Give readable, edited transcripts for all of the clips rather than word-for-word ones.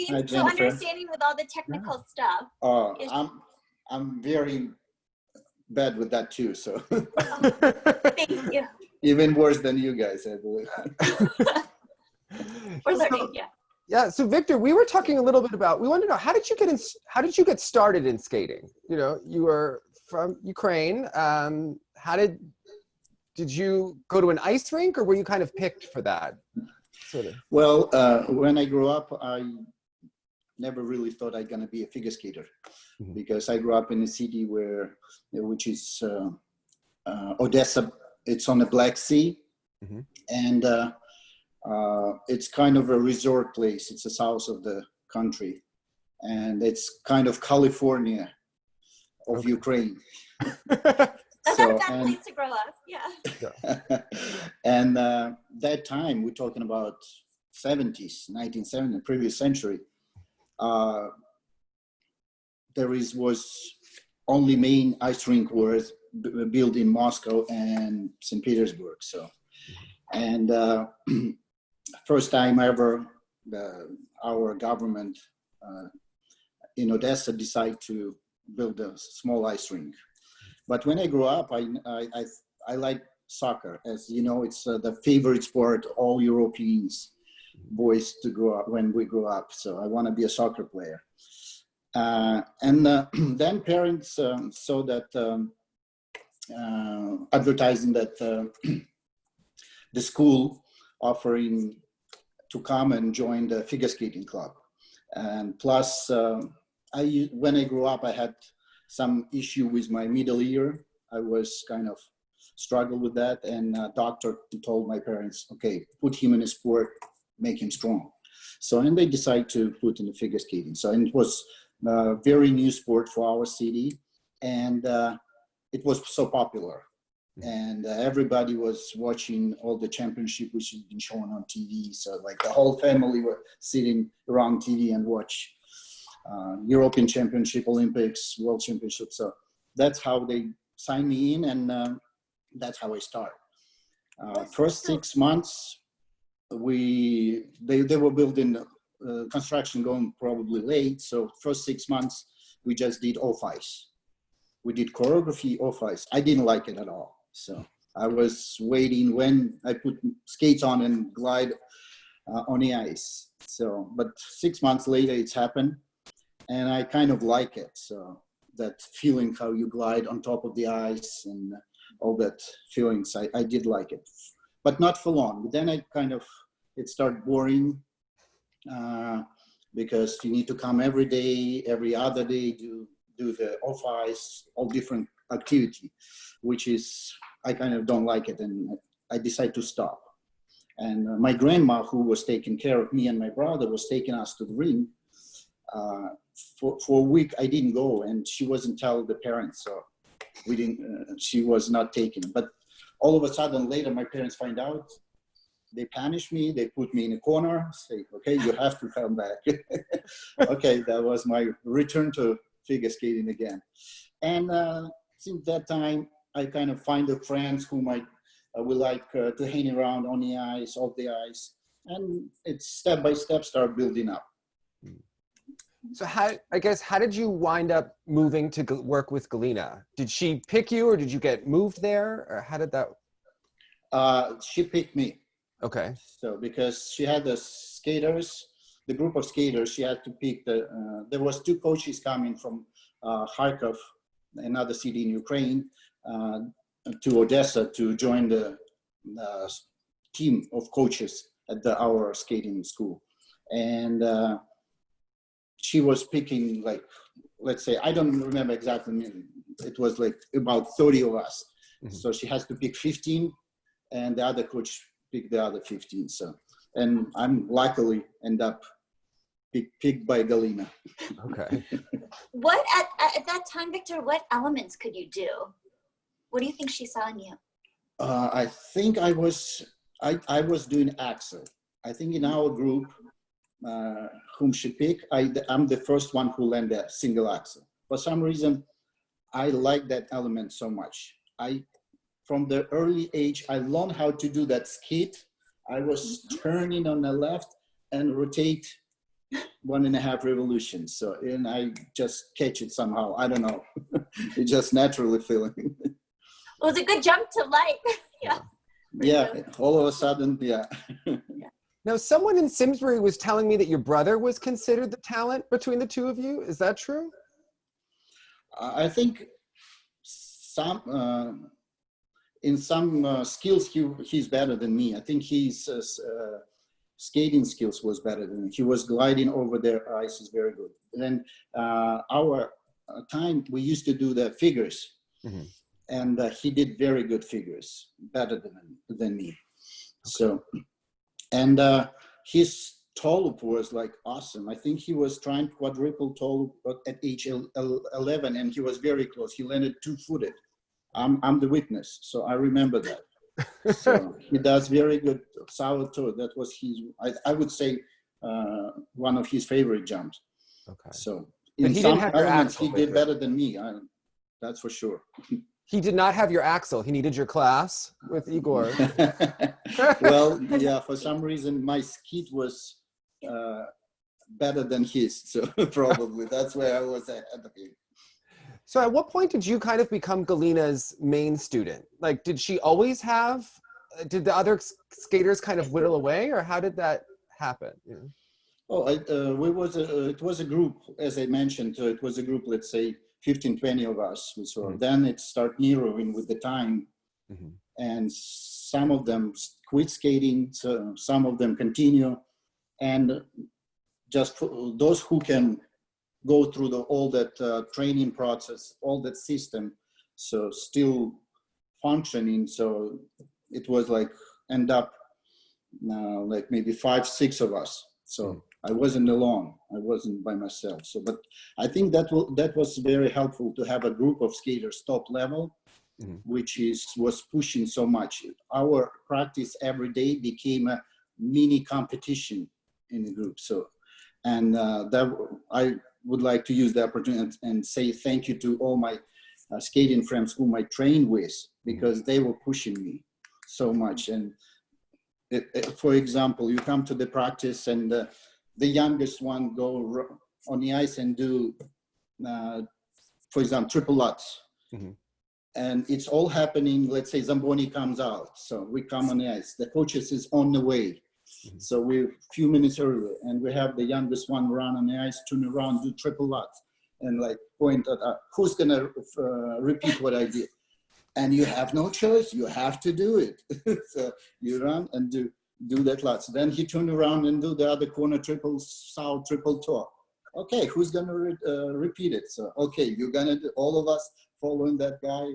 being Hi, so Jennifer. understanding with all the technical stuff. I'm very bad with that too. So Thank you. even worse than you guys, I believe. We're learning, yeah. Yeah. So Viktor, we were talking a little bit about. We wanted to know how did you get started in skating? You know, you were from Ukraine. Did you go to an ice rink, or were you kind of picked for that? Sort of. Well, when I grew up, I never really thought I'd gonna be a figure skater, because I grew up in a city which is Odessa. It's on the Black Sea, and it's kind of a resort place. It's the south of the country, and it's kind of California of Ukraine. That's not a bad place to grow up, yeah. And that time, we're talking about 70s, 1970, previous century, was only main ice rink was built in Moscow and St. Petersburg. So, and first time ever, our government in Odessa decided to build a small ice rink. But when I grew up, I like soccer. As you know, it's the favorite sport all Europeans boys to grow up when we grow up. So I want to be a soccer player. And then parents saw that advertising that the school offering to come and join the figure skating club. And plus, when I grew up, I had some issue with my middle ear. I was kind of struggled with that, and a doctor told my parents, okay, put him in a sport, make him strong. So, and they decided to put in the figure skating. So, and it was a very new sport for our city, and it was so popular. And everybody was watching all the championship which has been shown on TV. So like the whole family were sitting around TV and watch European Championship, Olympics, World Championship. So that's how they signed me in, and that's how I started. First 6 months, they were building construction going probably late. So first 6 months, we just did off ice. We did choreography off ice. I didn't like it at all. So I was waiting when I put skates on and glide on the ice. So, but 6 months later, it's happened. And I kind of like it. So that feeling how you glide on top of the ice and all that feelings, I did like it, but not for long. But then it started boring because you need to come every day, every other day, do the off ice, all different activity, which is, I kind of don't like it. And I decided to stop. And my grandma, who was taking care of me and my brother, was taking us to the ring. For a week, I didn't go, and she wasn't telling the parents, so we didn't. She was not taking. But all of a sudden, later, my parents find out. They punish me. They put me in a corner. Say, "Okay, you have to come back." Okay, that was my return to figure skating again. And since that time, I kind of find the friends whom I would like to hang around on the ice, off the ice, and it's step by step start building up. So how did you wind up moving to work with Galina? Did she pick you, or did you get moved there, or how did that? She picked me. Okay. So because she had the skaters, the group of skaters, she had to pick there was 2 coaches coming from Kharkov, another city in Ukraine, to Odessa to join the team of coaches at our skating school. And she was picking, like, let's say, I don't remember exactly, it was like about 30 of us. Mm-hmm. So she has to pick 15, and the other coach picked the other 15. So, and I'm luckily end up picked by Galina. Okay. What at that time, Viktor, what elements could you do? What do you think she saw in you? I think I was doing axel. I think in our group, whom she picked, I'm the first one who learned a single axel. For some reason, I like that element so much. From the early age, I learned how to do that skate. I was turning on the left and rotate 1.5 revolutions. So, and I just catch it somehow. I don't know. It's just naturally feeling. It was a good jump to light. Yeah. Yeah. All of a sudden, yeah. Now, someone in Simsbury was telling me that your brother was considered the talent between the two of you. Is that true? I think in some skills he's better than me. I think his skating skills was better than me. He was gliding over their ice is very good. And then our time we used to do the figures, and he did very good figures, better than me. Okay. So, and his toe-loop was like awesome. I think he was trying quadruple toe-loop at age 11, and he was very close. He landed 2-footed. I'm the witness, so I remember that. So he does very good sour toe. That was his, I would say, one of his favorite jumps. Okay. So but in he some didn't have your elements, axle, he did better than me. That's for sure. He did not have your axle. He needed your class with Igor. Well, yeah, for some reason, my skit was better than his. So probably that's where I was ahead of him. So at what point did you kind of become Galina's main student? Like, did she always have, did the other skaters kind of whittle away, or how did that happen? Yeah. Oh, it was a group, as I mentioned, so it was a group, let's say 15, 20 of us. So then it started narrowing with the time, and some of them quit skating, so some of them continue, and just for those who can go through all that training process, all that system, so still functioning. So it was like end up like maybe 5, 6 of us. So I wasn't alone. I wasn't by myself. So, but I think that was very helpful to have a group of skaters top level, which was pushing so much. Our practice every day became a mini competition in the group. So, and that I would like to use the opportunity and say thank you to all my skating friends whom I trained with, because they were pushing me so much. And for example, you come to the practice and the youngest one go on the ice and do, for example, triple lutz. And it's all happening, let's say Zamboni comes out. So we come on the ice. The coaches is on the way. So we're a few minutes earlier, and we have the youngest one run on the ice, turn around, do triple lutz, and like point at who's gonna repeat what I did. And you have no choice, you have to do it. So you run and do that lutz. Then he turned around and do the other corner triple sow, triple toe. Okay, who's gonna repeat it? So okay, you're gonna do, all of us following that guy,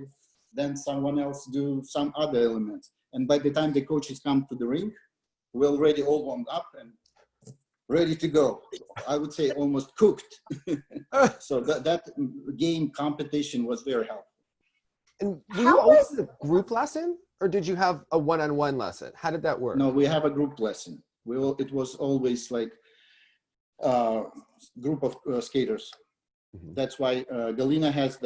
then someone else do some other elements. And by the time the coaches come to the rink, we're already all warmed up and ready to go. I would say almost cooked. So that game competition was very helpful. And were you always a group lesson, or did you have a one-on-one lesson? How did that work? No, we have a group lesson. It was always like a group of skaters. That's why Galina has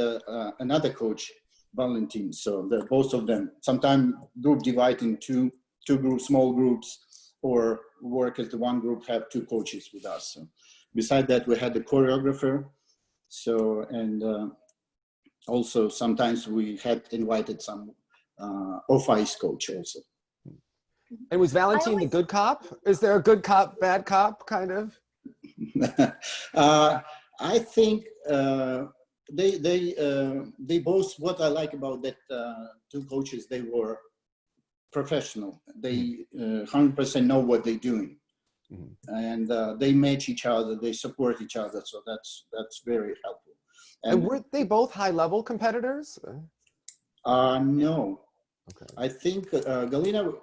another coach, Valentin. So both of them, sometimes group divide in two groups, small groups, or work as the one group, have 2 coaches with us. So beside that, we had the choreographer. So, and also sometimes we had invited some off-ice coach also. And was Valentin the good cop? Is there a good cop, bad cop kind of? I think they both, what I like about that 2 coaches, they were professional. They 100% know what they're doing, and they match each other. They support each other. So that's very helpful. And were they both high-level competitors? No. Okay. I think Galina,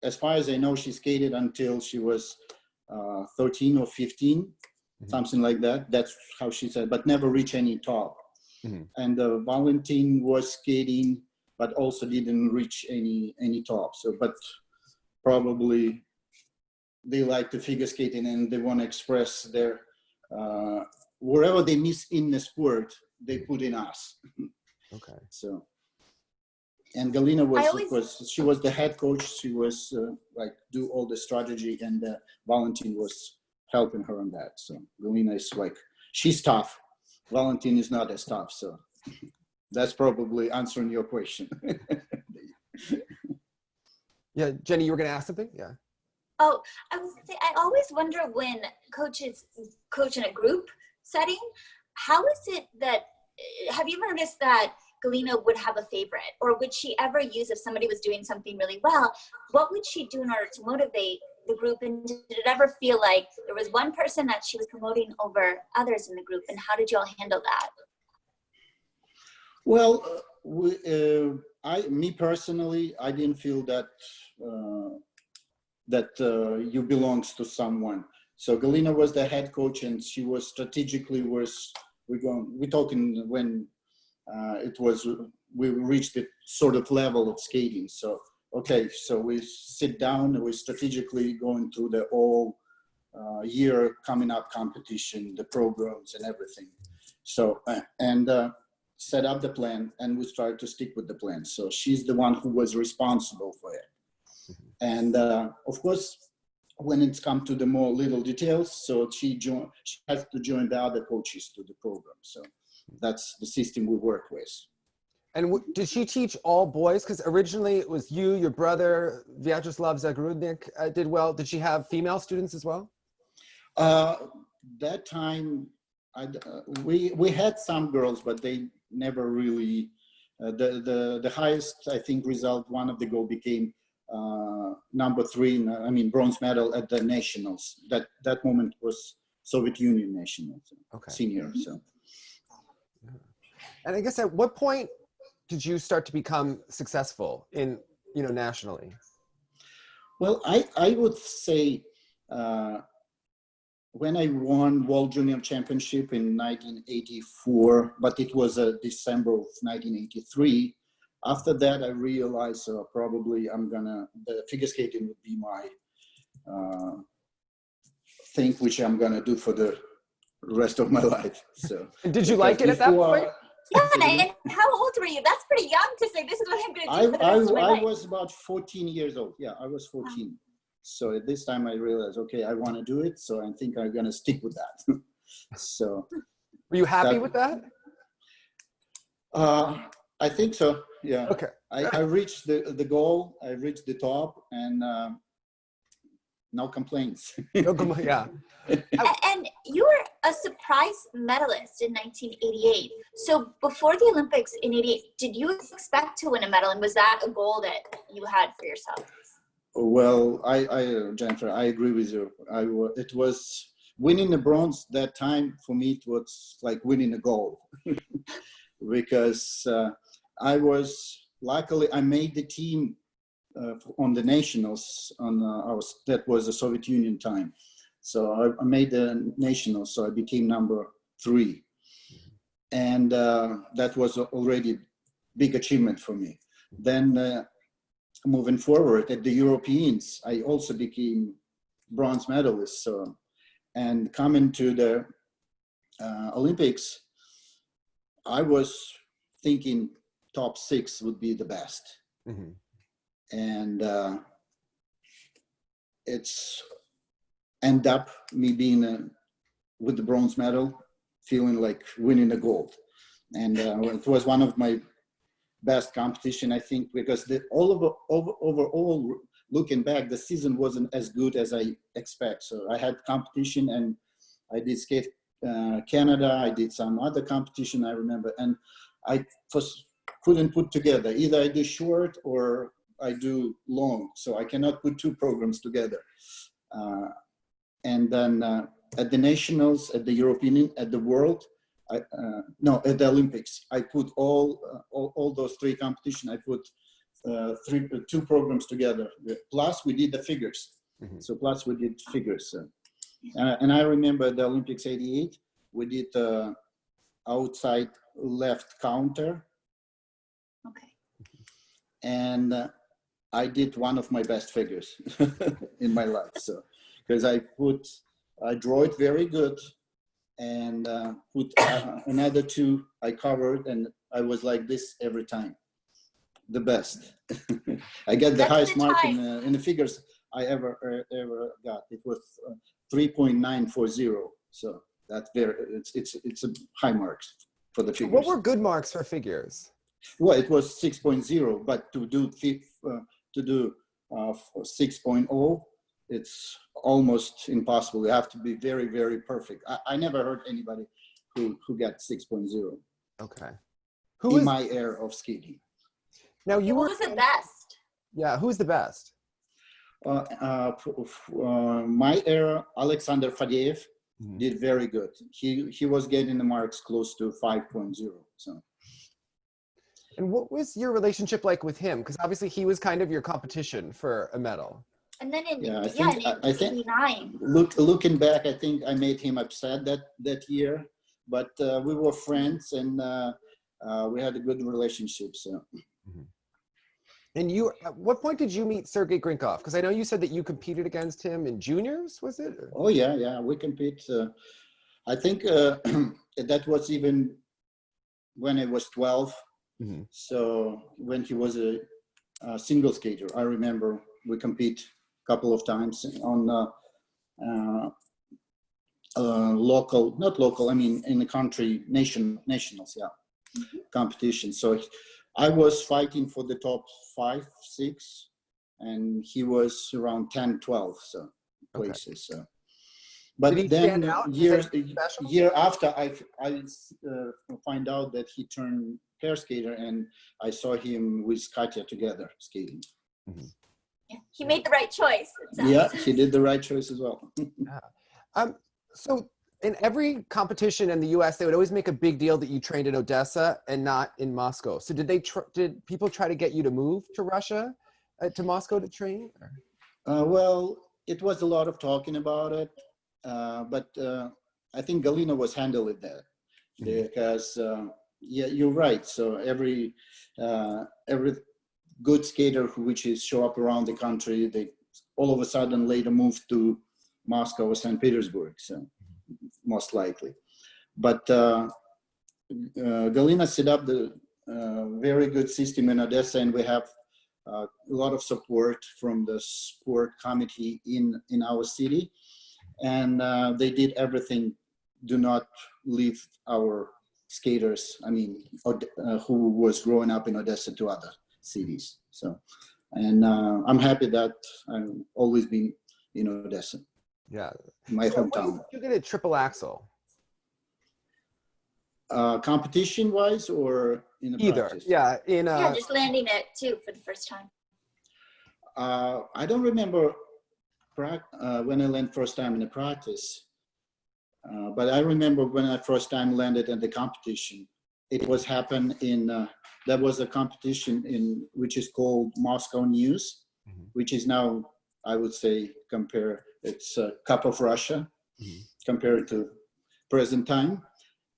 as far as I know, she skated until she was 13 or 15, something like that. That's how she said, but never reached any top. And Valentin was skating, but also didn't reach any top. So, but probably they like to figure skating and they want to express their wherever they miss in the sport, they put in us. Okay. So, and Galina she was the head coach. She was like do all the strategy, and Valentin was helping her on that. So Galina is like, she's tough. Valentin is not as tough. So that's probably answering your question. Yeah, Jenny, you were going to ask something? Yeah. Oh, I was gonna say, I always wonder when coaches coach in a group setting, how is it that, have you ever noticed that Galina would have a favorite? Or would she ever use, if somebody was doing something really well, what would she do in order to motivate the group? And did it ever feel like there was one person that she was promoting over others in the group? And how did you all handle that? Well, me personally, I didn't feel that you belongs to someone. So Galina was the head coach, and she was strategically we're talking when we reached the sort of level of skating. So okay, so we sit down and we're strategically going through the whole year coming up competition, the programs and everything. So set up the plan, and we started to stick with the plan. So she's the one who was responsible for it. And of course, when it's come to the more little details, so she has to join the other coaches to the program. So that's the system we work with. And did she teach all boys? Because originally it was you, your brother, Vyacheslav Zagrudnik did well. Did she have female students as well? That time, we had some girls, but they never really, the highest, I think, result, one of the goal became number 3, bronze medal at the nationals. That moment was Soviet Union nationals, okay. Senior. So. And I guess at what point did you start to become successful in, nationally? Well, I would say when I won World Junior Championship in 1984, but it was December of 1983. After that, I realized probably the figure skating would be my thing, which I'm gonna do for the rest of my life. So. And did you like it at that point? Yeah, and how old were you? That's pretty young to say, this is what I'm going to do for the rest of my life. I was about 14 years old. Yeah, I was 14. Wow. So at this time I realized, okay, I want to do it. So I think I'm going to stick with that. So. Were you happy with that? I think so. Yeah. Okay. I reached the goal. I reached the top, and no complaints. Yeah. And you were a surprise medalist in 1988. So before the Olympics in 88, did you expect to win a medal? And was that a goal that you had for yourself? Well, Jennifer, I agree with you. It was winning the bronze that time for me. It was like winning a gold because luckily I made the team on the nationals that was the Soviet Union time. So I made the nationals, so I became number 3. And that was already big achievement for me. Then moving forward at the Europeans, I also became bronze medalist. So, and coming to the Olympics, I was thinking top 6 would be the best. Mm-hmm. And it's end up me being with the bronze medal, feeling like winning the gold. And it was one of my best competition, I think, because overall, looking back, the season wasn't as good as I expect. So I had competition, and I did skate Canada. I did some other competition, I remember, and I couldn't put together. Either I do short or I do long. So I cannot put 2 programs together. And then at the nationals, at the European, at the world, at the Olympics, I put all those 3 competitions. I put 2 programs together. Plus, we did the figures. Mm-hmm. So plus, we did figures. And I remember the Olympics '88. We did outside left counter. Okay. And I did one of my best figures in my life. So. Because I draw it very good, and put another 2 I covered, and I was like this every time, the best. I get the highest mark in the figures I ever got. It was 3.940. So that's it's a high marks for the figures. What were good marks for figures? Well, it was 6.0, but to do 6.0, it's almost impossible. You have to be very, very perfect. I never heard anybody who got 6.0 Okay. in my era of skating. Now you were Who's the best? Yeah, who's the best? My era, Alexander Fadeev did very good. He was getting the marks close to 5.0. So. And what was your relationship like with him? Because obviously he was kind of your competition for a medal. And then in I think 89. Looking back, I think I made him upset that year, but we were friends and we had a good relationship. So. And you, at what point did you meet Sergei Grinkov? Because I know you said that you competed against him in juniors, was it? Oh yeah, we compete. I think that was even when I was 12. Mm-hmm. So when he was a single skater, I remember we compete a couple of times on local, not local, I mean in the country, nationals, competition. So I was fighting for the top 5, 6, and he was around 10, 12 places. So. But Did he then stand out? year after, I find out that he turned pair skater, and I saw him with Katya together skating. Mm-hmm. Yeah, he made the right choice. Yeah, he did the right choice as well. So in every competition in the U.S., they would always make a big deal that you trained in Odessa and not in Moscow. So did people try to get you to move to Russia, to Moscow to train? Well, it was a lot of talking about it, but I think Galina was handling that because yeah, you're right. So every good skater which is show up around the country, they all of a sudden later move to Moscow or St. Petersburg. So most likely, but Galina set up the very good system in Odessa, and we have a lot of support from the sport committee in our city, and they did everything. Do not leave our skaters, I mean, who was growing up in Odessa to other cities. So, and I'm happy that I've always been in Odessa. Yeah. My hometown. You did a triple axel. Competition wise or in the Either, practice? yeah. Just landing it too for the first time. I don't remember when I landed first time in the practice, but I remember when I first time landed in the competition. It was happened in there was a competition in which is called Moscow News, which is now, I would say, it's Cup of Russia compared to present time.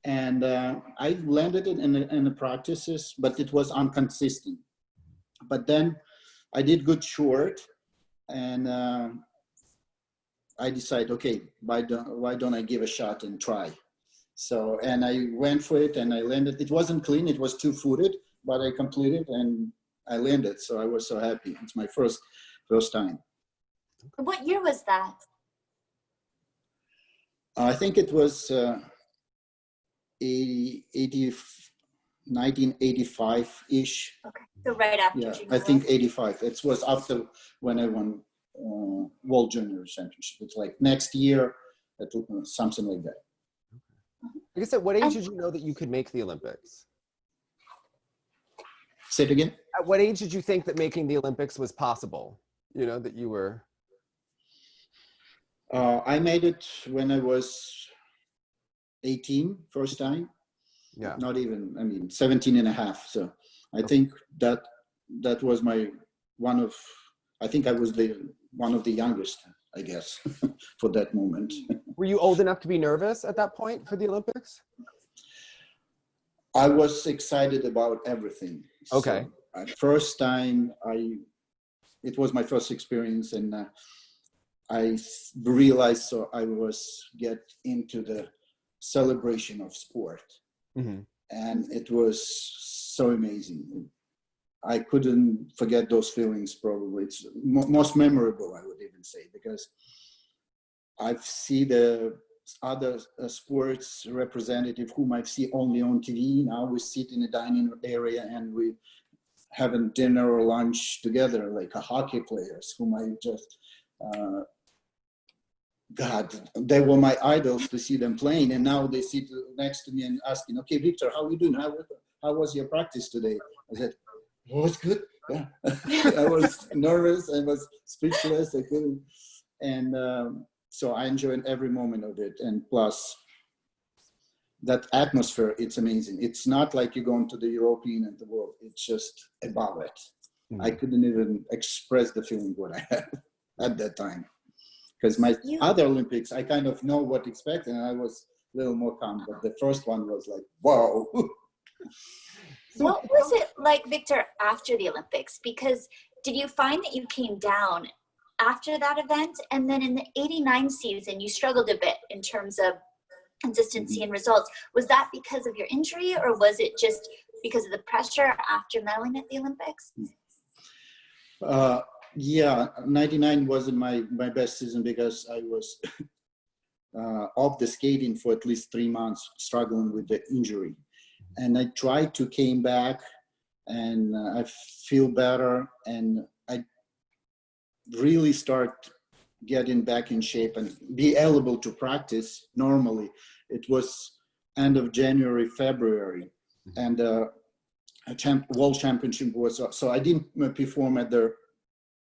And I landed it in the practices, but it was inconsistent. But then I did good short, and I decided, okay, why don't I give a shot and try? So, and I went for it, and I landed. It wasn't clean; it was 2-footed, but I completed and I landed. So I was so happy. It's my first time. What year was that? I think it was 1985-ish. Okay, so right after. Yeah, I think 85. It was after when I won World Junior Championship. It's like next year, something like that. I guess at what age did you know that you could make the Olympics? Say it again? At what age did you think that making the Olympics was possible? You know, that you were... I made it when I was 18, first time. Yeah. Not even, I mean, 17 and a half. So I think that was I think I was one of the youngest, I guess, for that moment. Were you old enough to be nervous at that point for the Olympics? I was excited about everything. Okay. So, first time, it was my first experience, and I realized so I was get into the celebration of sport, and it was so amazing. I couldn't forget those feelings. Probably it's most memorable, I would even say, because I've seen the other sports representative whom I see only on TV. Now we sit in a dining area and we having dinner or lunch together, like a hockey players whom I just, God, they were my idols to see them playing. And now they sit next to me and asking, okay, Victor, how are you doing? How was your practice today? I said, it was good. Yeah. I was nervous. I was speechless. I couldn't. And so I enjoyed every moment of it. And plus, that atmosphere, it's amazing. It's not like you're going to the European and the world. It's just above it. I couldn't even express the feeling what I had at that time. Because my other Olympics, I kind of know what to expect, and I was a little more calm. But the first one was like, whoa. What was it like, Victor, after the Olympics? Because did you find that you came down after that event? And then in the 89 season, you struggled a bit in terms of consistency and results. Was that because of your injury, or was it just because of the pressure after medaling at the Olympics? Yeah, 99 wasn't my best season because I was off the skating for at least 3 months, struggling with the injury. And I tried to came back, and I feel better, and I really start getting back in shape and be able to practice normally. It was end of January, February, and World Championship was, so I didn't perform at the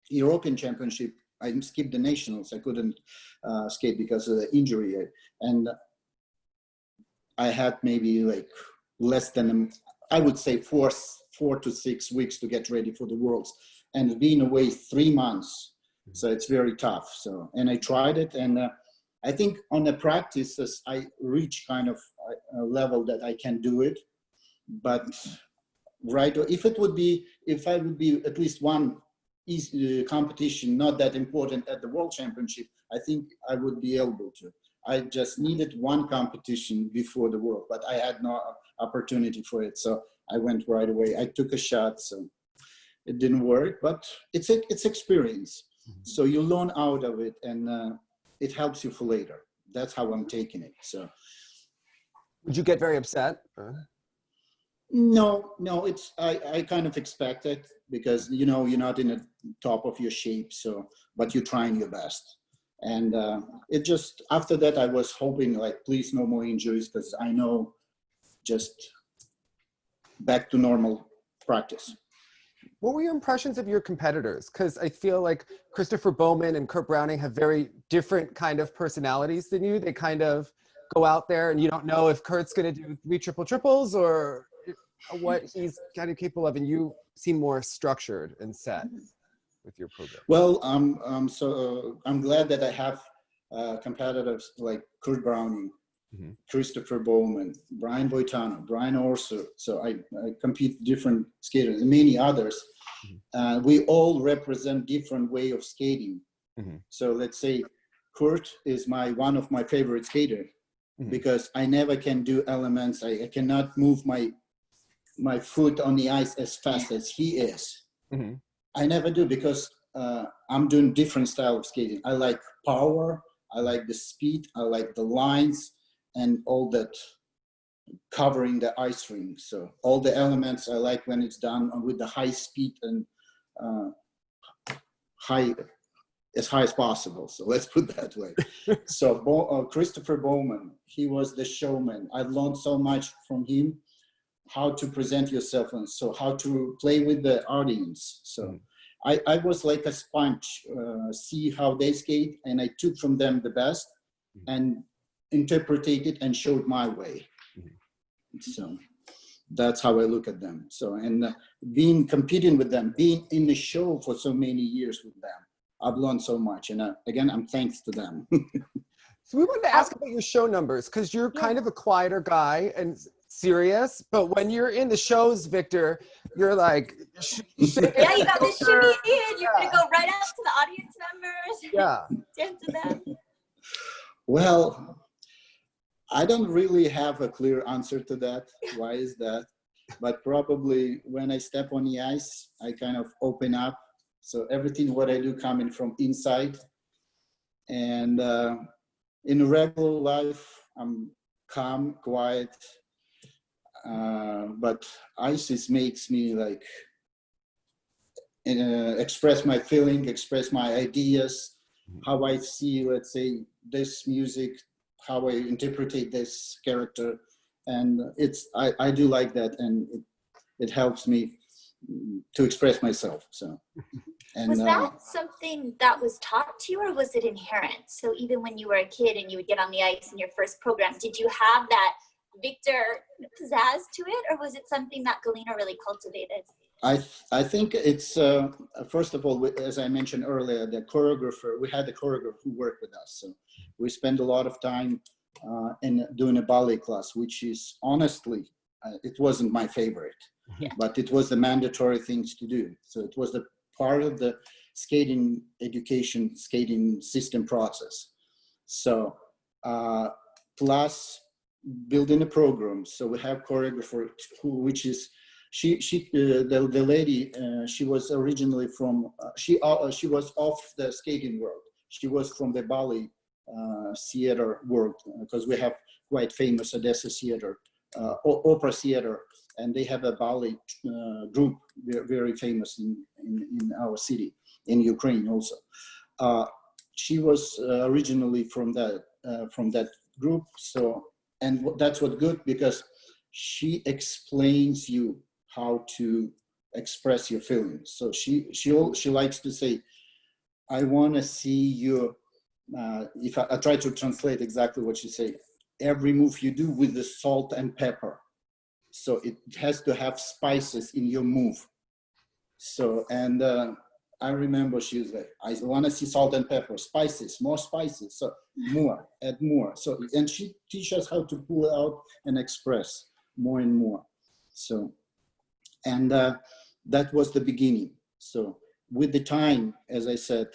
European Championship. I skipped the nationals. I couldn't skate because of the injury. And I had maybe like less than, I would say 4 to 6 weeks to get ready for the Worlds. And being away 3 months, so it's very tough. So, and I tried it, and I think on the practices, I reached kind of a level that I can do it. But right, if I would be at least one competition, not that important at the World Championship, I think I would be able to. I just needed one competition before the World, but I had no opportunity for it. So I went right away. I took a shot, so it didn't work, but it's experience. So you learn out of it, and it helps you for later. That's how I'm taking it. So, would you get very upset? No, it's I kind of expect it, because you know you're not in the top of your shape, so but you're trying your best. And it just, after that, I was hoping like, please no more injuries, because I know just back to normal practice. What were your impressions of your competitors? Because I feel like Christopher Bowman and Kurt Browning have very different kind of personalities than you. They kind of go out there and you don't know if Kurt's going to do 3 triple triples or what he's kind of capable of, and you seem more structured and set with your program. Well, I'm glad that I have competitors like Kurt Browning, Christopher Bowman, Brian Boitano, Brian Orser. So I compete different skaters and many others. We all represent different way of skating. So let's say Kurt is one of my favorite skaters, because I never can do elements. I cannot move my foot on the ice as fast as he is. I never do, because I'm doing different style of skating. I like power, I like the speed, I like the lines, and all that covering the ice rink. So all the elements I like when it's done with the high speed and as high as possible. So let's put that way. So Christopher Bowman, he was the showman. I've learned so much from him, how to present yourself, and so how to play with the audience. So I was like a sponge, see how they skate, and I took from them the best and interpreted it and showed my way. So that's how I look at them. So, and competing with them, being in the show for so many years with them, I've learned so much. And again, I'm thanks to them. So we wanted to ask about your show numbers, because you're kind of a quieter guy and serious, but when you're in the shows, Victor, you're like, yeah, you got this shimmy in. You're gonna go right up to the audience members. Yeah. Dance to them. Well, I don't really have a clear answer to that. Why is that? But probably when I step on the ice, I kind of open up. So everything what I do coming from inside. And in regular life, I'm calm, quiet, but ISIS makes me like express my feeling, express my ideas, how I see, let's say, this music, how I interpret this character. And I do like that, and it helps me to express myself. So, and was that something that was taught to you, or was it inherent? So even when you were a kid and you would get on the ice in your first program, did you have that Viktor pizzazz to it, or was it something that Galina really cultivated? I think it's first of all, as I mentioned earlier, the choreographer. We had a choreographer who worked with us, so we spent a lot of time in doing a ballet class, which is honestly, it wasn't my favorite, but it was the mandatory things to do. So it was the part of the skating education, skating system process. So plus building a program. So we have choreographer which is the lady. She was originally from she was off the skating world. She was from the ballet theater world, because we have quite famous Odessa theater, opera theater, and they have a ballet group very famous in our city, in Ukraine also. She was originally from that group. So, and that's what good, because she explains you how to express your feelings. So she likes to say, I want to see you. If I try to translate exactly what she say, every move you do with the salt and pepper. So it has to have spices in your move. So, and I remember she was like, I want to see salt and pepper, spices, more spices. So more, add more. So, and she teaches us how to pull out and express more and more. So, and that was the beginning. So with the time, as I said,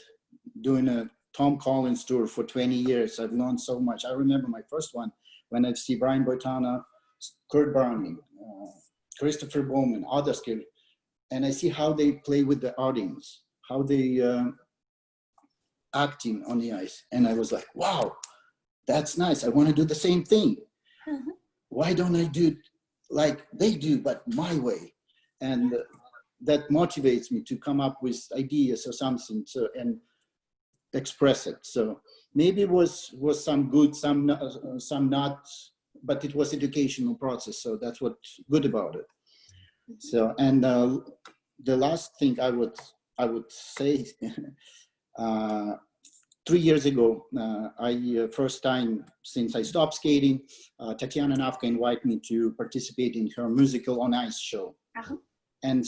doing a Tom Collins tour for 20 years, I've learned so much. I remember my first one when I see Brian Boitana, Kurt Browning, Christopher Bowman, others, and I see how they play with the audience, how they acting on the ice. And I was like, wow, that's nice. I want to do the same thing. Mm-hmm. Why don't I do it like they do, but my way? And that motivates me to come up with ideas or something, so, and express it. So maybe it was some good, some not, but it was educational process. So that's what's good about it. So, and the last thing I would say, 3 years ago, first time since I stopped skating, Tatiana Navka invited me to participate in her musical on ice show. Uh-huh. And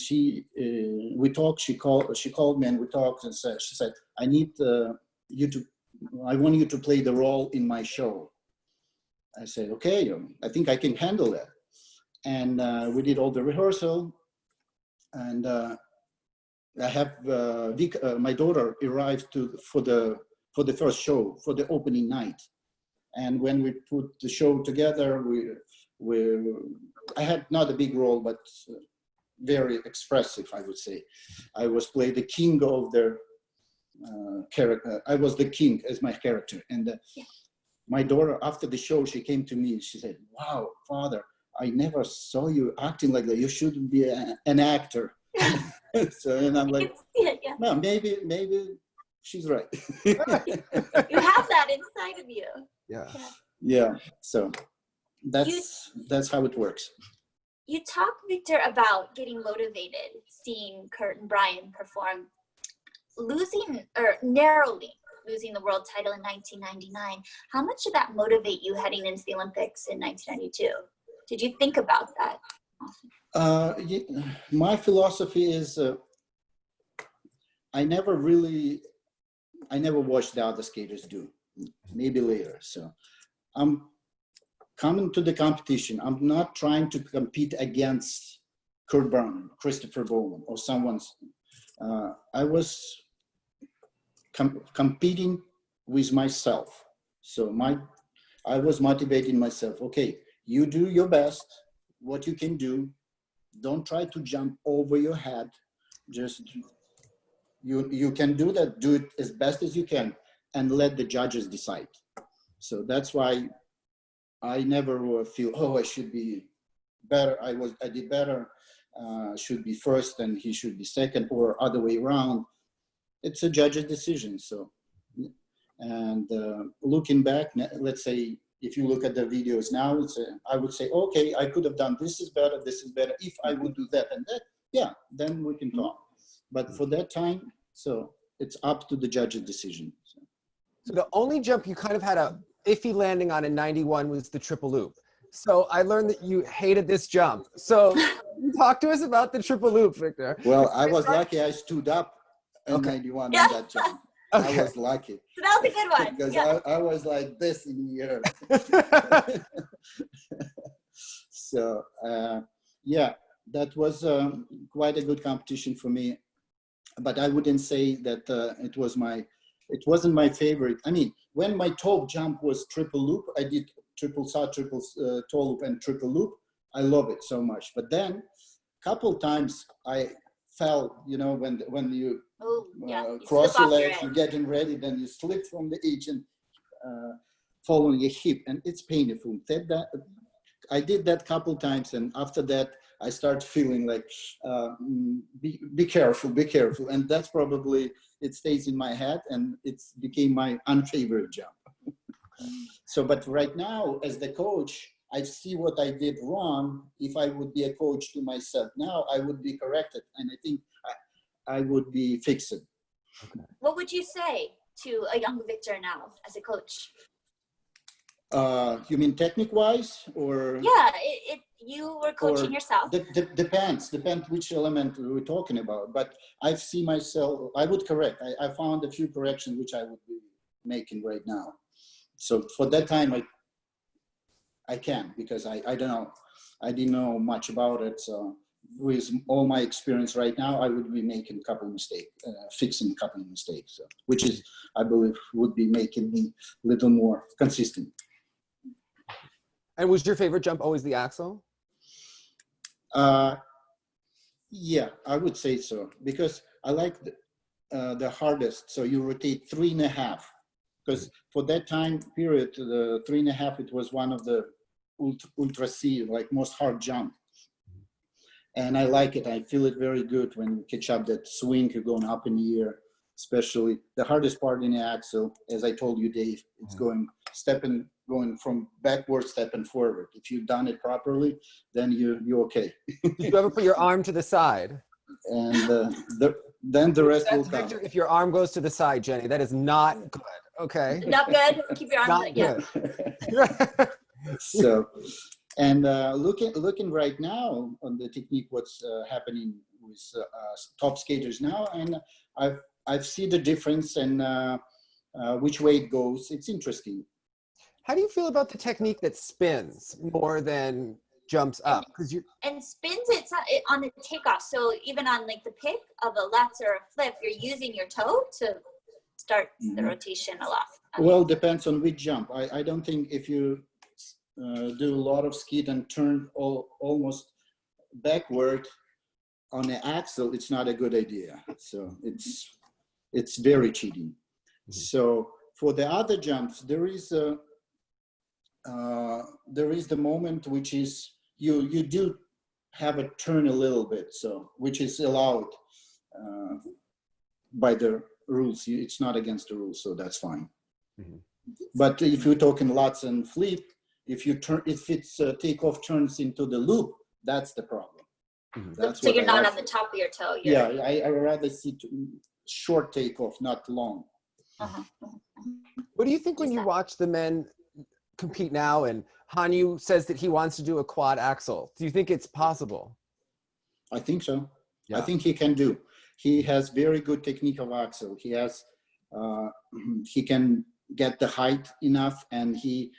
we talked. She called me and we talked, and she said, I need I want you to play the role in my show. I said, okay, I think I can handle that. And we did all the rehearsal, and I have my daughter arrived for the first show, for the opening night. And when we put the show together, I had not a big role, but very expressive, I would say. I was playing the king of their character. I was the king as my character. And my daughter, after the show, she came to me. She said, wow, Father, I never saw you acting like that. You should be an actor. So, and I'm like, no, maybe she's right. You have that inside of you. Yeah. So that's how it works. You talk, Viktor, about getting motivated, seeing Kurt and Brian perform, narrowly losing the world title in 1999. How much did that motivate you heading into the Olympics in 1992? Did you think about that often? My philosophy is I never watched the other skaters do. Maybe later. So I'm coming to the competition. I'm not trying to compete against Kurt Brown, Christopher Bowman, or someone's. I was competing with myself. So I was motivating myself. Okay, you do your best, what you can do. Don't try to jump over your head. Just you can do that. Do it as best as you can, and let the judges decide. So that's why I never feel, oh, I should be better. I did better. Should be first and he should be second, or other way around. It's a judge's decision. So, and looking back, let's say if you look at the videos now, I would say, okay, I could have done this is better. If I would do that and that, yeah, then we can talk. But for that time, so it's up to the judge's decision. So the only jump you kind of had a iffy landing on in 91 was the triple loop. So I learned that you hated this jump. So talk to us about the triple loop, Viktor. Well, I was lucky I stood up in 91 on that jump. Okay. I was lucky. So that was a good one. Because Yeah. I was like this in the air. So, yeah, that was quite a good competition for me. But I wouldn't say that it wasn't my favorite. I mean, when my top jump was triple loop, I did triple saw, triple toe loop, and triple loop. I love it so much. But then, couple times I fell. You know, when you you cross slip your off legs, edge. you're getting ready, then you slip from the edge and following your hip, and it's painful. I did that couple times, and after that, I started feeling like, be careful, and that's probably, it stays in my head, and it's became my unfavorite jump. So, but right now, as the coach, I see what I did wrong. If I would be a coach to myself now, I would be corrected, and I think I would be fixed. What would you say to a young Viktor now as a coach? You mean technique-wise, or? Yeah, you were coaching yourself. Depends which element we're talking about. But I see myself, I would correct. I found a few corrections which I would be making right now. So for that time, I can, because I don't know. I didn't know much about it. So with all my experience right now, I would be making a couple of mistakes, fixing a couple of mistakes, so, which is, I believe, would be making me a little more consistent. And was your favorite jump always the axle? Yeah, I would say so, because I like the hardest. So you rotate 3.5, because for that time period, the 3.5, it was one of the ultra C, like most hard jump. And I like it. I feel it very good when you catch up that swing, you're going up in the air, especially the hardest part in the axle, as I told you, Dave, it's going from backward, stepping forward. If you've done it properly, then you're okay. Did you ever put your arm to the side? And then the rest will come. Viktor, if your arm goes to the side, Jenny, that is not good. Okay. Not good. Keep your arms Not like, yeah. good. So, and looking right now on the technique, what's happening with top skaters now, and I've seen the difference and which way it goes. It's interesting. How do you feel about the technique that spins more than jumps up? Because and spins it on the takeoff. So even on like the pick of a left or a flip, you're using your toe to start the rotation a lot. Well, depends on which jump. I don't think if you do a lot of skid and turn almost backward on the axle, it's not a good idea. So it's very cheating. So for the other jumps, there is the moment which is you do have a turn a little bit, so which is allowed by the rules. It's not against the rules, so that's fine. But if you're talking lots and flip, if it's takeoff turns into the loop, that's the problem. That's so you're not on the top of your toe. Yeah, I rather see short takeoff, not long. What do you think when you watch the men compete now, and Hanyu says that he wants to do a quad axle? Do you think it's possible? I think so. Yeah. I think he can do. He has very good technique of axle. He has, he can get the height enough, and he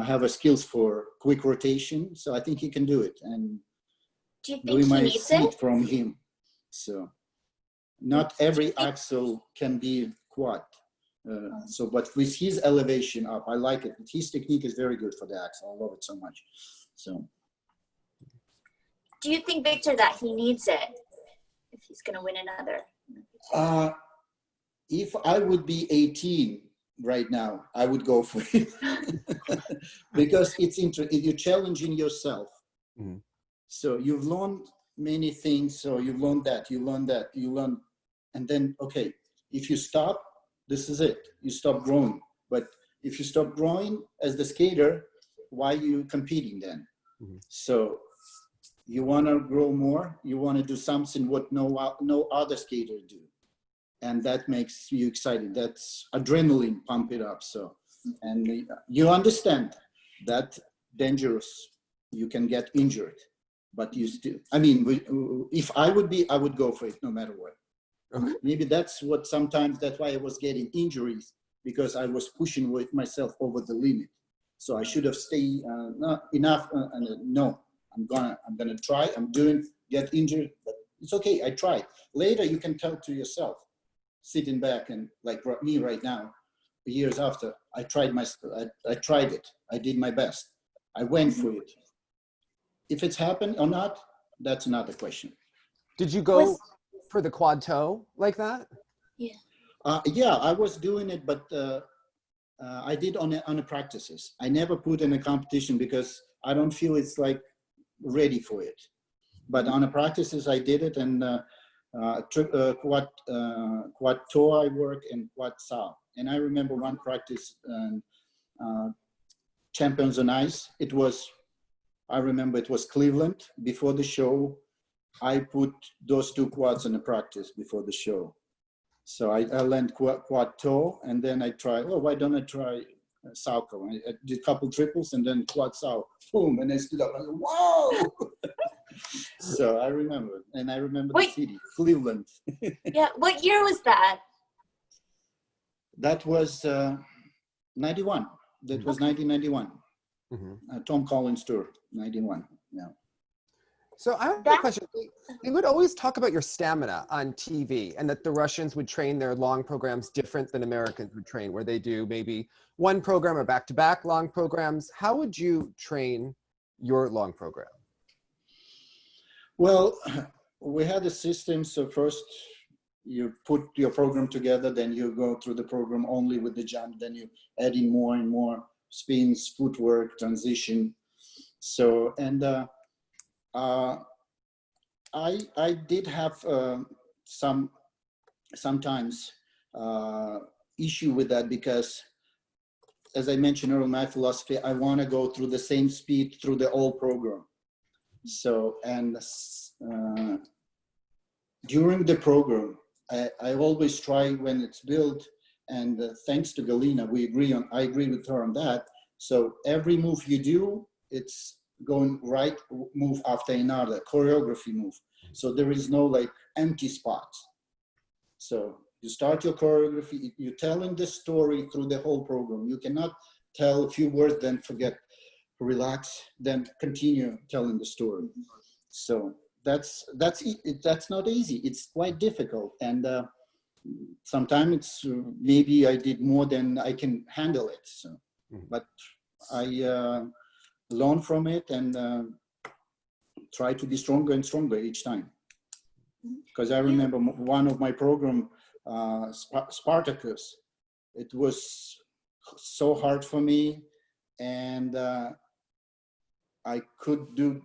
have a skills for quick rotation. So I think he can do it. And do you think we he might needs see it from him. So not every axle can be quad. So, but with his elevation up, I like it. His technique is very good for the axle. I love it so much. So, do you think, Viktor, that he needs it if he's going to win another? If I would be 18, right now, I would go for it because it's interesting. You're challenging yourself. Mhm. So you've learned many things. So you've learned that, you learn, and then, okay, if you stop, this is it. You stop growing. But if you stop growing as the skater, why are you competing then? Mhm. So you want to grow more. You want to do something what no other skater do. And that makes you excited. That's adrenaline, pump it up. So, and you understand that dangerous, you can get injured, but you still, I mean, if I would go for it no matter what. Okay. Maybe that's what sometimes, that's why I was getting injuries, because I was pushing with myself over the limit. So I should have stayed not enough. No, I'm gonna try. I'm doing, get injured, but it's okay. I tried. Later, you can tell to yourself, sitting back and like me right now, years after, I tried I tried it. I did my best. I went for it. If it's happened or not, that's another question. Did you go for the quad toe like that? Yeah. Yeah, I was doing it, but I did on the practices. I never put in a competition because I don't feel it's like ready for it. But on the practices, I did it, and quad toe I work and quad sow. And I remember one practice, Champions on Ice. I remember it was Cleveland. Before the show, I put those two quads in the practice before the show. So I learned quad toe, and then I tried, oh, why don't I try Sauco? I did a couple triples and then quad sow, boom, and I stood up. I was like, whoa! So I remember, and I remember the city, Cleveland. Yeah, what year was that? That was 91. That was 1991. Mm-hmm. Tom Collins tour, 91. Yeah. So I have a question. They would always talk about your stamina on TV, and that the Russians would train their long programs different than Americans would train, where they do maybe one program or back-to-back long programs. How would you train your long program? Well, we had a system. So first you put your program together, then you go through the program only with the jump, then you add in more and more spins, footwork, transition. So, and I did have sometimes issue with that, because as I mentioned earlier, my philosophy, I want to go through the same speed through the whole program. So, and during the program, I always try when it's built, and thanks to Galina, I agree with her on that. So every move you do, it's going right move after another, choreography move. So there is no like empty spots. So you start your choreography, you're telling the story through the whole program. You cannot tell a few words, then forget, relax, then continue telling the story. So that's not easy. It's quite difficult, and sometimes it's maybe I did more than I can handle it. So, but I learn from it and try to be stronger and stronger each time. Because I remember one of my program, Spartacus, it was so hard for me, and I could do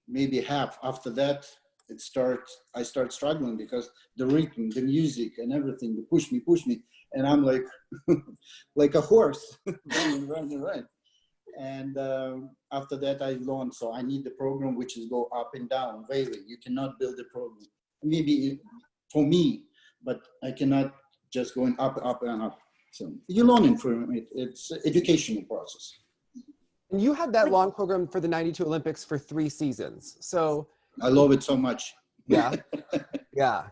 maybe half. After that, I start struggling, because the rhythm, the music, and everything, they push me, and I'm like, like a horse, running. And after that, I learned, so I need the program which is go up and down, veiling. You cannot build a program, maybe for me, but I cannot just going up and up. So you're learning from it. It's an educational process. And you had that long program for the 92 Olympics for 3 seasons. So I love it so much. Yeah. Yeah.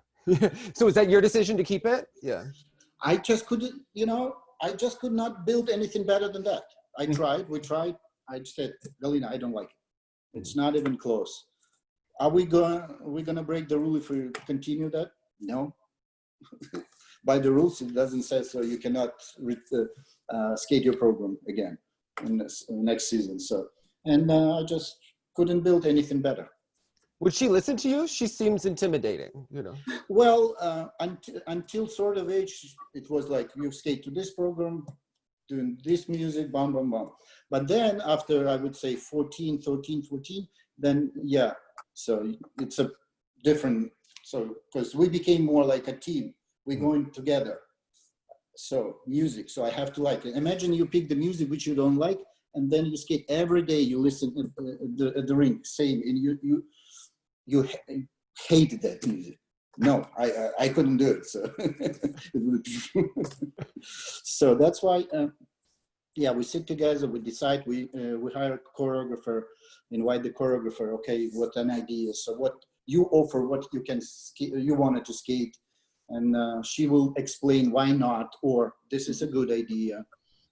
So is that your decision to keep it? Yeah. I just couldn't, I just could not build anything better than that. We tried. I said, Galina, I don't like it. It's not even close. Are we gonna break the rule if we continue that? No. By the rules, it doesn't say so. You cannot skate your program again in next season. So, and I just couldn't build anything better. Would she listen to you? She seems intimidating, you know. Well, until sort of age, it was like you skate to this program, doing this music, bam, bam, bam. But then after, I would say 14, 13, 14, then yeah. So it's a different, so because we became more like a team. We're going together. So music, so I have to like it. Imagine you pick the music which you don't like, and then you skate every day, you listen at the rink, same, and you hated that music. No, I couldn't do it. So, so that's why, yeah, we sit together, we decide, we hire a choreographer, invite the choreographer. Okay, what an idea. So what you offer, what you can, you wanted to skate, and she will explain why not, or this is a good idea.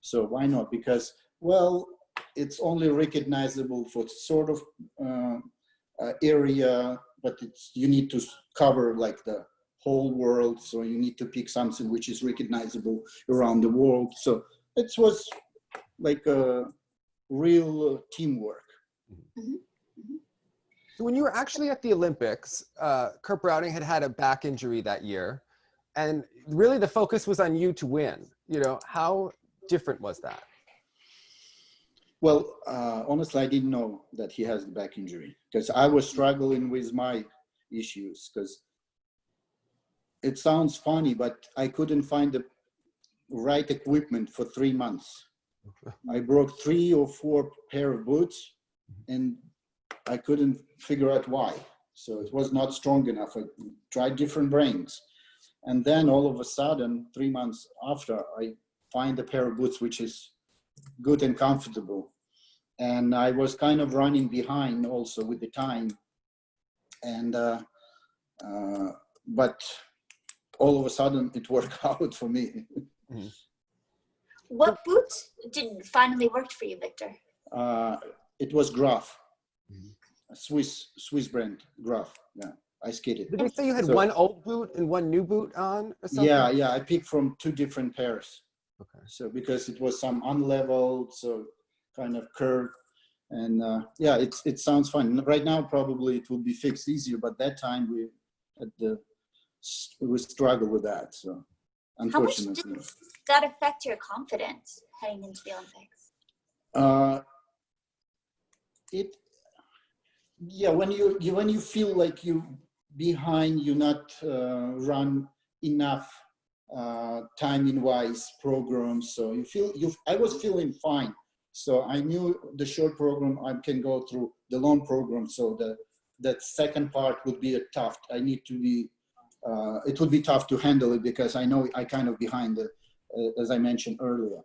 So why not? Because, well, it's only recognizable for sort of area, but it's, you need to cover like the whole world. So you need to pick something which is recognizable around the world. So it was like a real teamwork. Mhm. Mhm. So when you were actually at the Olympics, Kurt Browning had a back injury that year, and really the focus was on you to win. You know, how different was that? Well, honestly, I didn't know that he has the back injury because I was struggling with my issues, because it sounds funny, but I couldn't find the right equipment for 3 months. I broke 3 or 4 pair of boots, and I couldn't figure out why. So it was not strong enough. I tried different brands. And then all of a sudden, 3 months after, I find a pair of boots which is good and comfortable. And I was kind of running behind also with the time. And, but all of a sudden it worked out for me. Mhm. What boot did finally work for you, Victor? It was Graf, Mhm. a Swiss brand, Graf. Yeah, I skated. Did they say you had So, one old boot and one new boot on or something? yeah, I picked from 2 different pairs. Okay. So because it was some unleveled, so kind of curved, and yeah, it sounds fun. Right now, probably it will be fixed easier, but that time we struggle with that. So How much did unfortunately, that affect your confidence heading into the Olympics? it yeah, when you feel like you behind, you not run enough timing wise programs, so I was feeling fine. So I knew the short program I can go through, the long program. So that second part would be a tough. I need to be. It would be tough to handle it because I know I kind of behind it, as I mentioned earlier.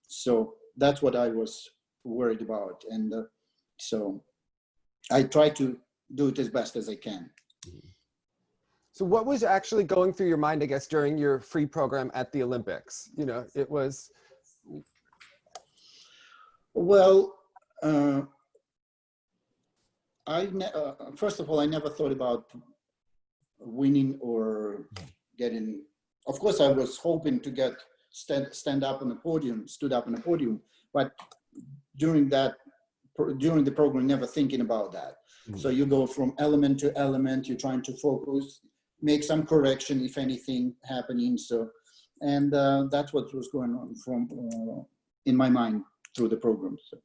So that's what I was worried about, and so I try to do it as best as I can. So what was actually going through your mind, I guess, during your free program at the Olympics? You know, it was. Well, first of all, I never thought about winning or getting. Of course, I was hoping to get stood up on the podium, but during the program, never thinking about that. So you go from element to element. You're trying to focus, make some correction if anything happening. So, and that's what was going on from in my mind through the program. So.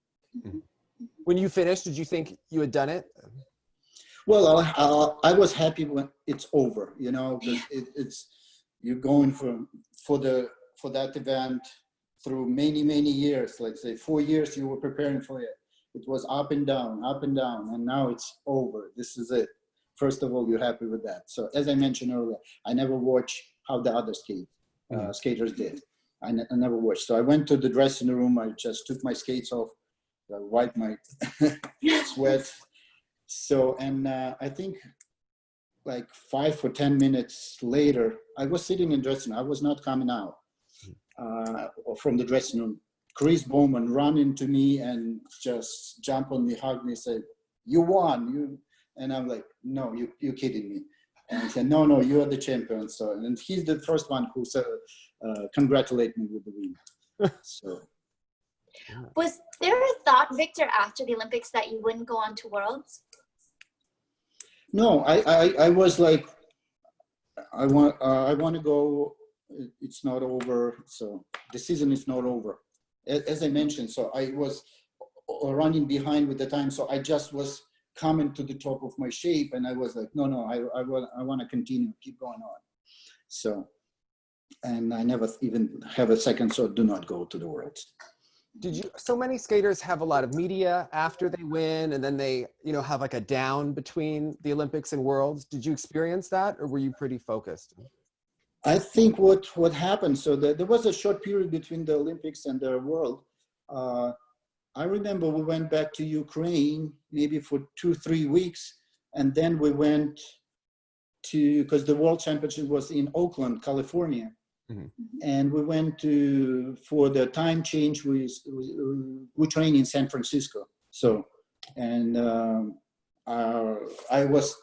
When you finished, did you think you had done it? Well, I was happy when it's over. You know, because it's you're going for that event through many years. Let's say 4 years you were preparing for it. It was up and down, and now it's over. This is it. First of all, you're happy with that. So as I mentioned earlier, I never watched how the other skaters did. I never watched. So I went to the dressing room. I just took my skates off, wiped my sweat. So, and I think like 5 or 10 minutes later, I was sitting in dressing room. I was not coming out from the dressing room. Chris Bowman ran into me and just jumped on me, hugged me, said, "You won, you." And I'm like, "No, you're kidding me." And he said, "No, you are the champion." So, and he's the first one who said, congratulate me with the win. So. Was there a thought, Victor, after the Olympics that you wouldn't go on to Worlds? No, I was like, I want to go. It's not over. So the season is not over. As I mentioned, so I was running behind with the time. So I just was coming to the top of my shape, and I was like, no, I want to continue, keep going on. So, and I never even have a second thought, do not go to the Worlds. Did you, so many skaters have a lot of media after they win, and then they, have like a down between the Olympics and Worlds. Did you experience that, or were you pretty focused? I think what happened, so there was a short period between the Olympics and the World. I remember we went back to Ukraine maybe for 2-3 weeks, and then we went because the World Championship was in Oakland, California. Mm-hmm. And we went for the time change, we trained in San Francisco. So, and I was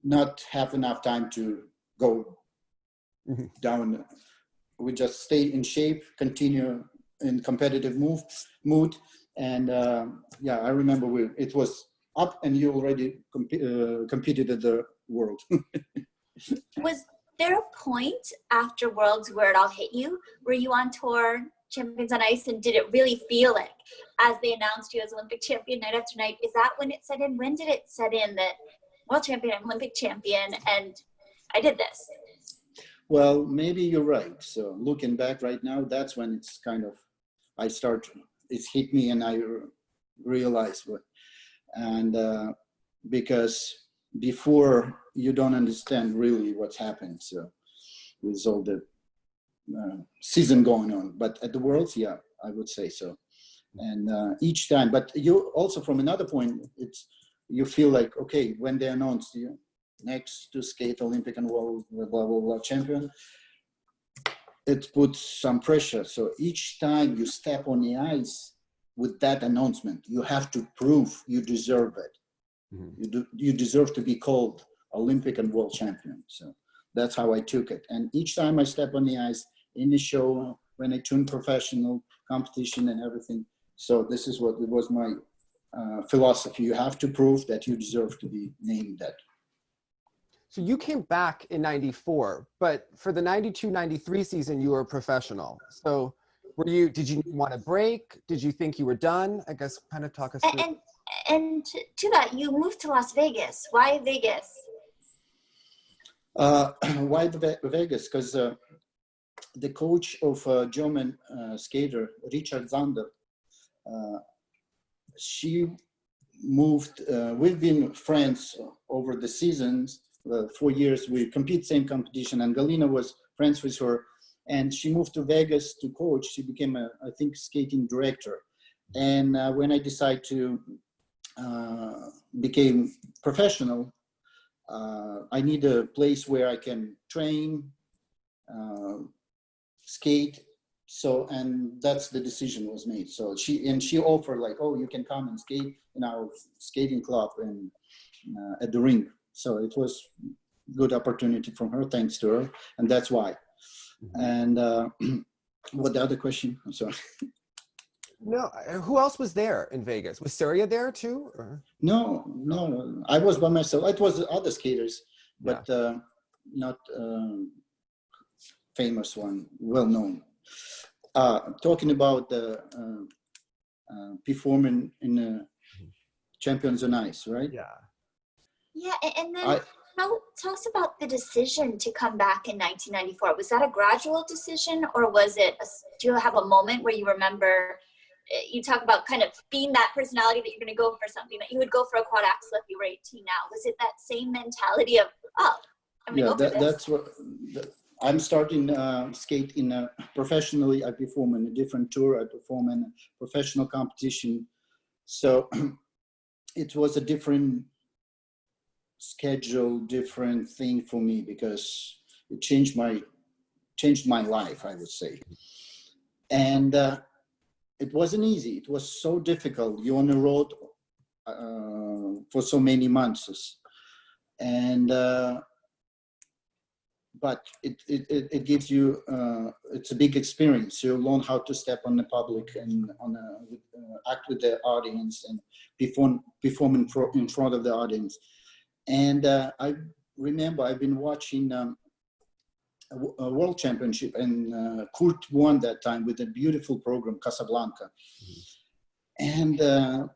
not have enough time to go mm-hmm. down. We just stay in shape, continue in competitive mood. And I remember it was up and you already competed at the World. Was there a point after Worlds where it all hit you? Were you on tour, Champions on Ice, and did it really feel like, as they announced you as Olympic champion night after night, is that when it set in? When did it set in that world champion, I'm Olympic champion, and I did this? Well, maybe you're right. So looking back right now, that's when it's kind of, it's hit me and I realized what, and because before you don't understand really what's happened. So with all the season going on, but at the Worlds, yeah, I would say so. And each time, but you also from another point, you feel like, okay, when they announced you next to skate Olympic and world blah blah blah champion, it puts some pressure. So each time you step on the ice with that announcement, you have to prove you deserve it. Mm-hmm. You deserve to be called Olympic and world champion. So that's how I took it. And each time I step on the ice in the show, when I tune professional competition and everything. So this is what it was my philosophy. You have to prove that you deserve to be named that. So you came back in 94, but for the 92-93 season, you were a professional. So did you want a break? Did you think you were done? I guess kind of talk us through. And to that, you moved to Las Vegas. Why Vegas? Why Vegas? Because the coach of German skater, Richard Zander, she moved, we've been friends over the seasons, 4 years, we compete same competition, and Galina was friends with her, and she moved to Vegas to coach. She became I think, skating director. And when I decided to became professional, I need a place where I can train, skate. So, and that's the decision was made. So she offered like, oh, you can come and skate in our skating club and at the rink. So it was good opportunity from her, thanks to her, and that's why. And what the other question? I'm sorry. No, who else was there in Vegas? Was Surya there too? Or? No, I was by myself. It was other skaters, but not famous one, well known. Talking about the performing in Champions on Ice, right? Yeah. Yeah, and then tell us about the decision to come back in 1994. Was that a gradual decision, or was it? Do you have a moment where you remember? You talk about kind of being that personality that you're going to go for something, that you would go for a quad axel if you were 18 now. Was it that same mentality of, I'm going to go for this? That's what I'm starting skate in professionally. I perform in a different tour. I perform in a professional competition. So it was a different schedule, different thing for me, because it changed my life, I would say. And it wasn't easy. It was so difficult. You're on the road for so many months, and but it gives you it's a big experience. You learn how to step on the public and act with the audience and perform in front of the audience. And I remember I've been watching a world championship, and Kurt won that time with a beautiful program, Casablanca. And I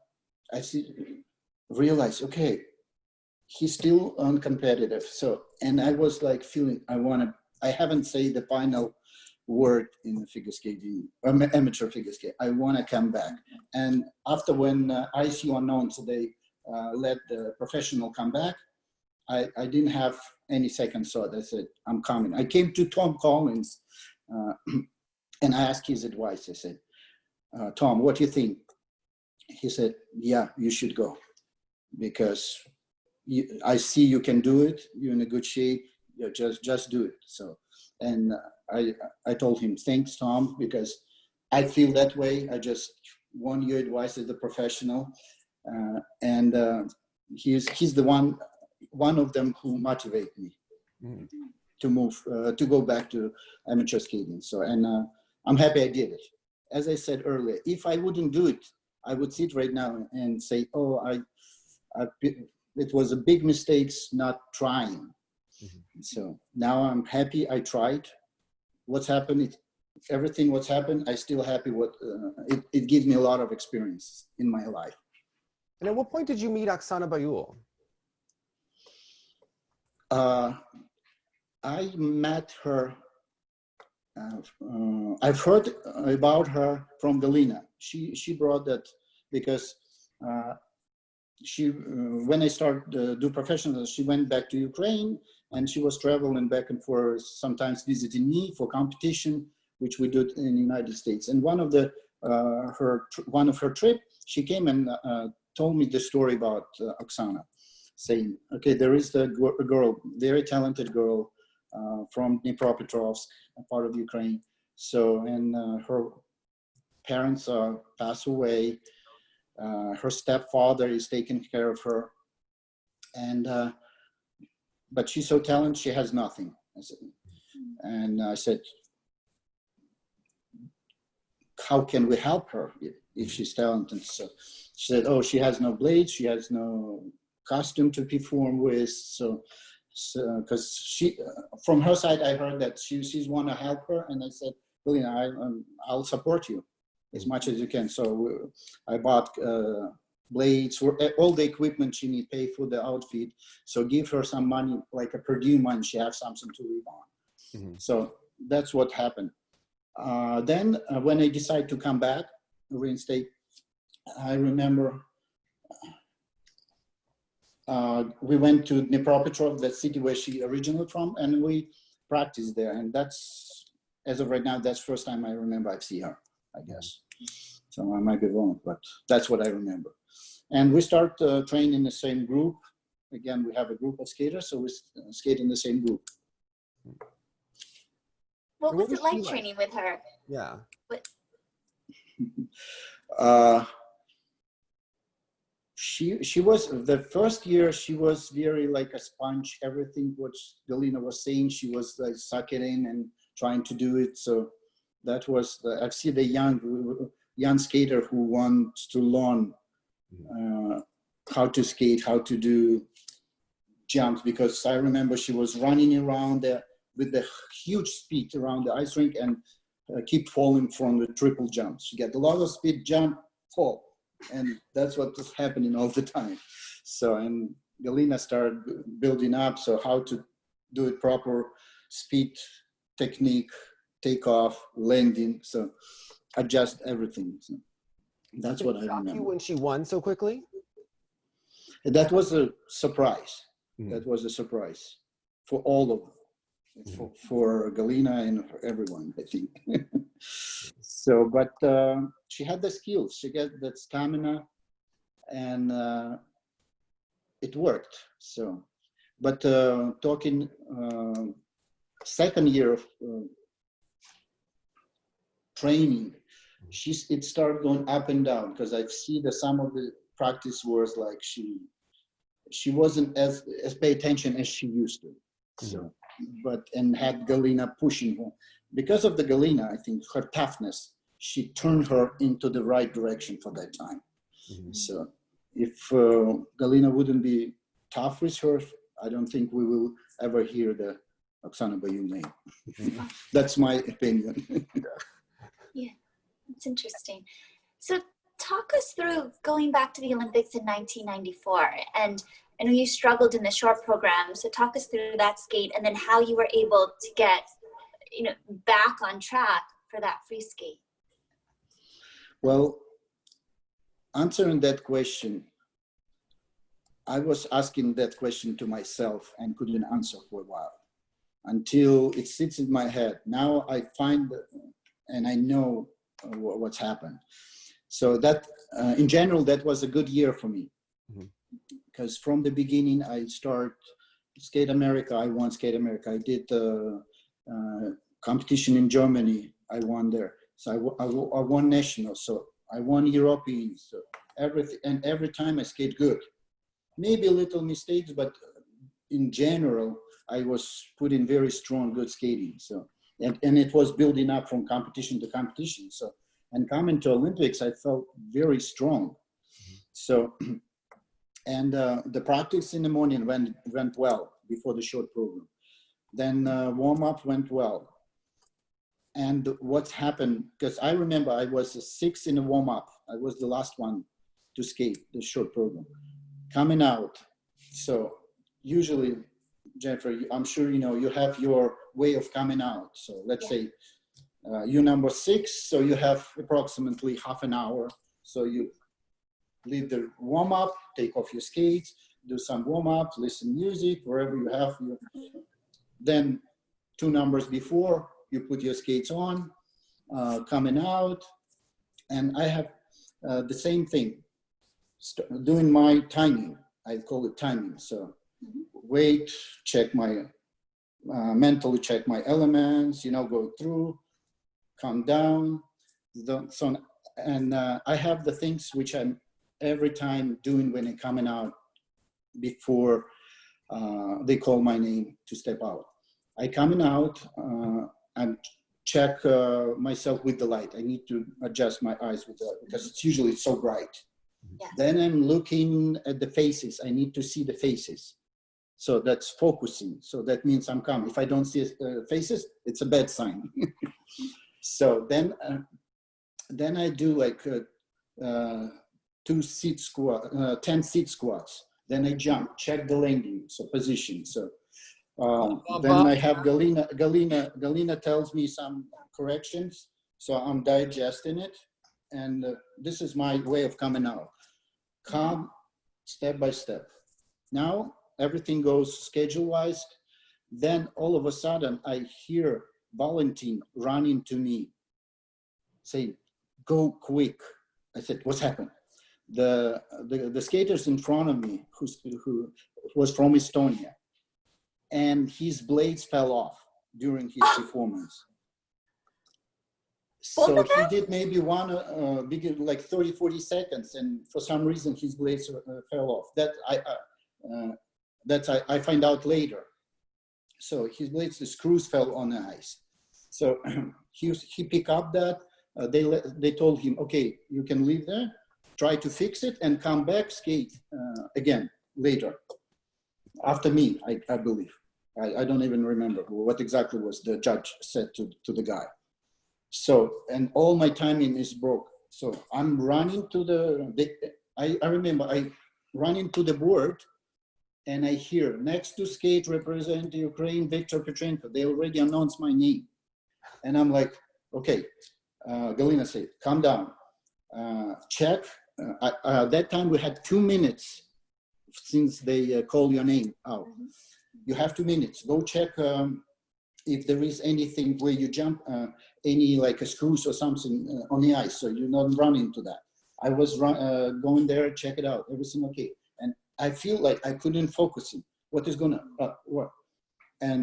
realized, okay, he's still uncompetitive. So, and I was like feeling, I haven't said the final word in the figure skating, amateur figure skate. I want to come back. And after when ICU announced they let the professional come back, I didn't have any second thought. I said, I'm coming. I came to Tom Collins and I asked his advice. I said, Tom, what do you think? He said, yeah, you should go because I see you can do it. You're in a good shape. Just do it. So, and I told him, thanks, Tom, because I feel that way. I just want your advice as a professional. And he's the one of them who motivate me to move, to go back to amateur skating. So, and I'm happy I did it. As I said earlier, if I wouldn't do it, I would sit right now and say, oh, it was a big mistake not trying. So now I'm happy I tried. What's happened, everything what's happened, I still happy what, it gives me a lot of experience in my life. And at what point did you meet Oksana Bayul? I met her, I've heard about her from Galina. She brought that because when I started do professional, she went back to Ukraine and she was traveling back and forth, sometimes visiting me for competition, which we did in the United States. And one of her trip, she came and told me the story about Oksana, saying, okay, there is a girl, very talented girl from Dnipropetrovsk, a part of Ukraine. So, and her parents passed away. Her stepfather is taking care of her. And, but she's so talented, she has nothing. And I said, how can we help her if she's talented? So she said, oh, she has no blades, she has no costume to perform with. So because she, from her side, I heard that she's want to help her. And I said, Galina, I'll support you as much as you can. So I bought blades, all the equipment she need, pay for the outfit. So give her some money, like a per diem money, she have something to live on. So that's what happened. Then when I decided to come back, reinstate, I remember we went to Dnipropetrovsk, that city where she originally from, and we practiced there. And that's, as of right now, that's the first time I remember I've seen her, I guess. So I might be wrong, but that's what I remember. And we start training in the same group. Again, we have a group of skaters, so we skate in the same group. What was it like training with her? Yeah. She was, the first year, she was very like a sponge. Everything what Galina was saying, she was like suck it in and trying to do it. So that was, I've seen the young skater who wants to learn how to skate, how to do jumps, because I remember she was running around there with the huge speed around the ice rink and keep falling from the triple jumps. She get a lot of speed, jump, fall. And that's what was happening all the time. So, and Galina started building up, so how to do it proper, speed, technique, takeoff, landing, so adjust everything. So that's what I remember. When she won so quickly? That was a surprise. That was a surprise for all of them, for Galina and for everyone, I think. So, but she had the skills, she got that stamina, and it worked. So, but talking second year of training, it started going up and down, because I see that some of the practice was like she wasn't as pay attention as she used to. So, but, and had Galina pushing her. Because of the Galina, I think her toughness, she turned her into the right direction for that time. So if Galina wouldn't be tough reserve, I don't think we will ever hear the Oksana Bayul name. That's my opinion. Yeah, it's interesting. So talk us through going back to the Olympics in 1994. And I know you struggled in the short program. So talk us through that skate and then how you were able to get, back on track for that free skate. Well, answering that question, I was asking that question to myself and couldn't answer for a while until it sits in my head. Now I find and I know what's happened. So that, in general, that was a good year for me. Because from the beginning, I start Skate America. I won Skate America. I did competition in Germany. I won there. So I won nationals. So I won Europeans. So everything, and every time I skate good. Maybe a little mistakes, but in general, I was putting very strong, good skating. So and it was building up from competition to competition. So and coming to Olympics, I felt very strong. So. And the practice in the morning went well before the short program. Then warm-up went well. And what happened, because I remember I was 6 in the warm-up. I was the last one to skate the short program. Coming out, so usually, Jennifer, I'm sure you know, you have your way of coming out. So let's say you're number 6, so you have approximately half an hour. So you leave the warm-up, take off your skates, do some warm-up, listen music, wherever you have your. Then 2 numbers before, you put your skates on, coming out. And I have the same thing, doing my timing. I call it timing. So wait, check my, mentally check my elements, go through, come down. So, and I have the things which I'm every time doing when I'm coming out before they call my name to step out. I coming out and check myself with the light. I need to adjust my eyes with the light because it's usually so bright. Yeah. Then I'm looking at the faces. I need to see the faces. So that's focusing. So that means I'm coming. If I don't see faces, it's a bad sign. So then I do like 10 seat squats. Then I jump, check the landing, so position. So then I have Galina tells me some corrections. So I'm digesting it. And this is my way of coming out. Come step by step. Now everything goes schedule-wise. Then all of a sudden I hear Valentin running to me saying, "Go quick." I said, "What's happened?" The skaters in front of me, who was from Estonia, and his blades fell off during his performance. So he did maybe one big, like 30-40 seconds, and for some reason his blades fell off. That I find out later. So his blades, the screws fell on the ice. So he picked up that. They told him, "Okay, you can leave there. Try to fix it and come back, skate again later." After me, I believe. I don't even remember what exactly was the judge said to the guy. So, and all my timing is broke. So I'm running to I remember I run into the board and I hear, "Next to skate represent Ukraine, Viktor Petrenko." They already announced my name. And I'm like, okay, Galina said, "Calm down, check." That time we had 2 minutes since they call your name out. You have 2 minutes. Go check if there is anything where you jump, any like a screws or something on the ice, so you're not running into that. I was going there, check it out, everything okay. And I feel like I couldn't focus in what is gonna work. And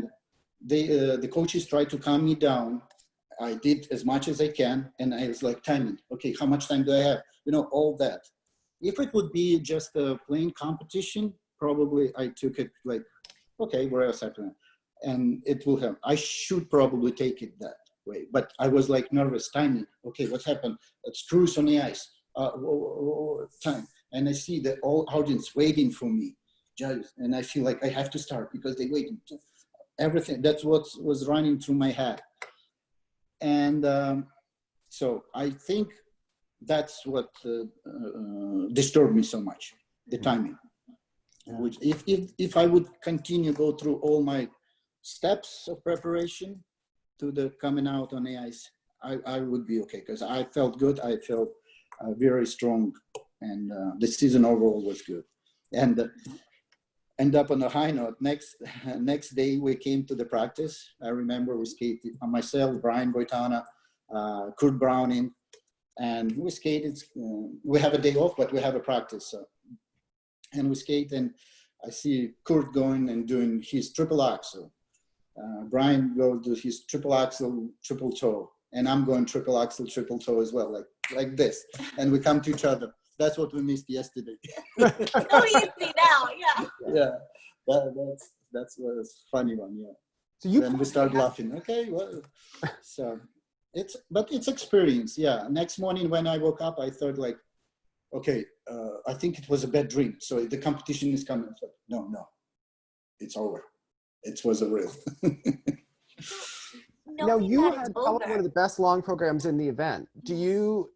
the coaches tried to calm me down. I did as much as I can, and I was like, timing, okay, how much time do I have? All that. If it would be just a plain competition, probably I took it like, okay, where else happened? And it will help. I should probably take it that way, but I was like nervous, timing. Okay, what's happened? Screws on the ice, time. And I see the whole audience waiting for me, judges. And I feel like I have to start because they wait. Everything, that's what was running through my head. And so I think that's what disturbed me so much, the timing. Which if I would continue go through all my steps of preparation to the coming out on AIs, I would be okay, because I felt good. I felt very strong, and the season overall was good. And end up on a high note. Next day we came to the practice. I remember we skated, myself, Brian Boitana, Kurt Browning, and we skated. We have a day off, but we have a practice. So. And we skate, and I see Kurt going and doing his triple axel. Brian goes to his triple axel, triple toe, and I'm going triple axel, triple toe as well, like this. And we come to each other. That's what we missed yesterday. So easy now, yeah. Yeah, that's a funny one, yeah. So you then we start laughing. Okay, well, so it's experience, yeah. Next morning when I woke up, I thought like, okay, I think it was a bad dream. So the competition is coming. So, no, it's over. It was a real. Now you had probably one of the best long programs in the event. Did you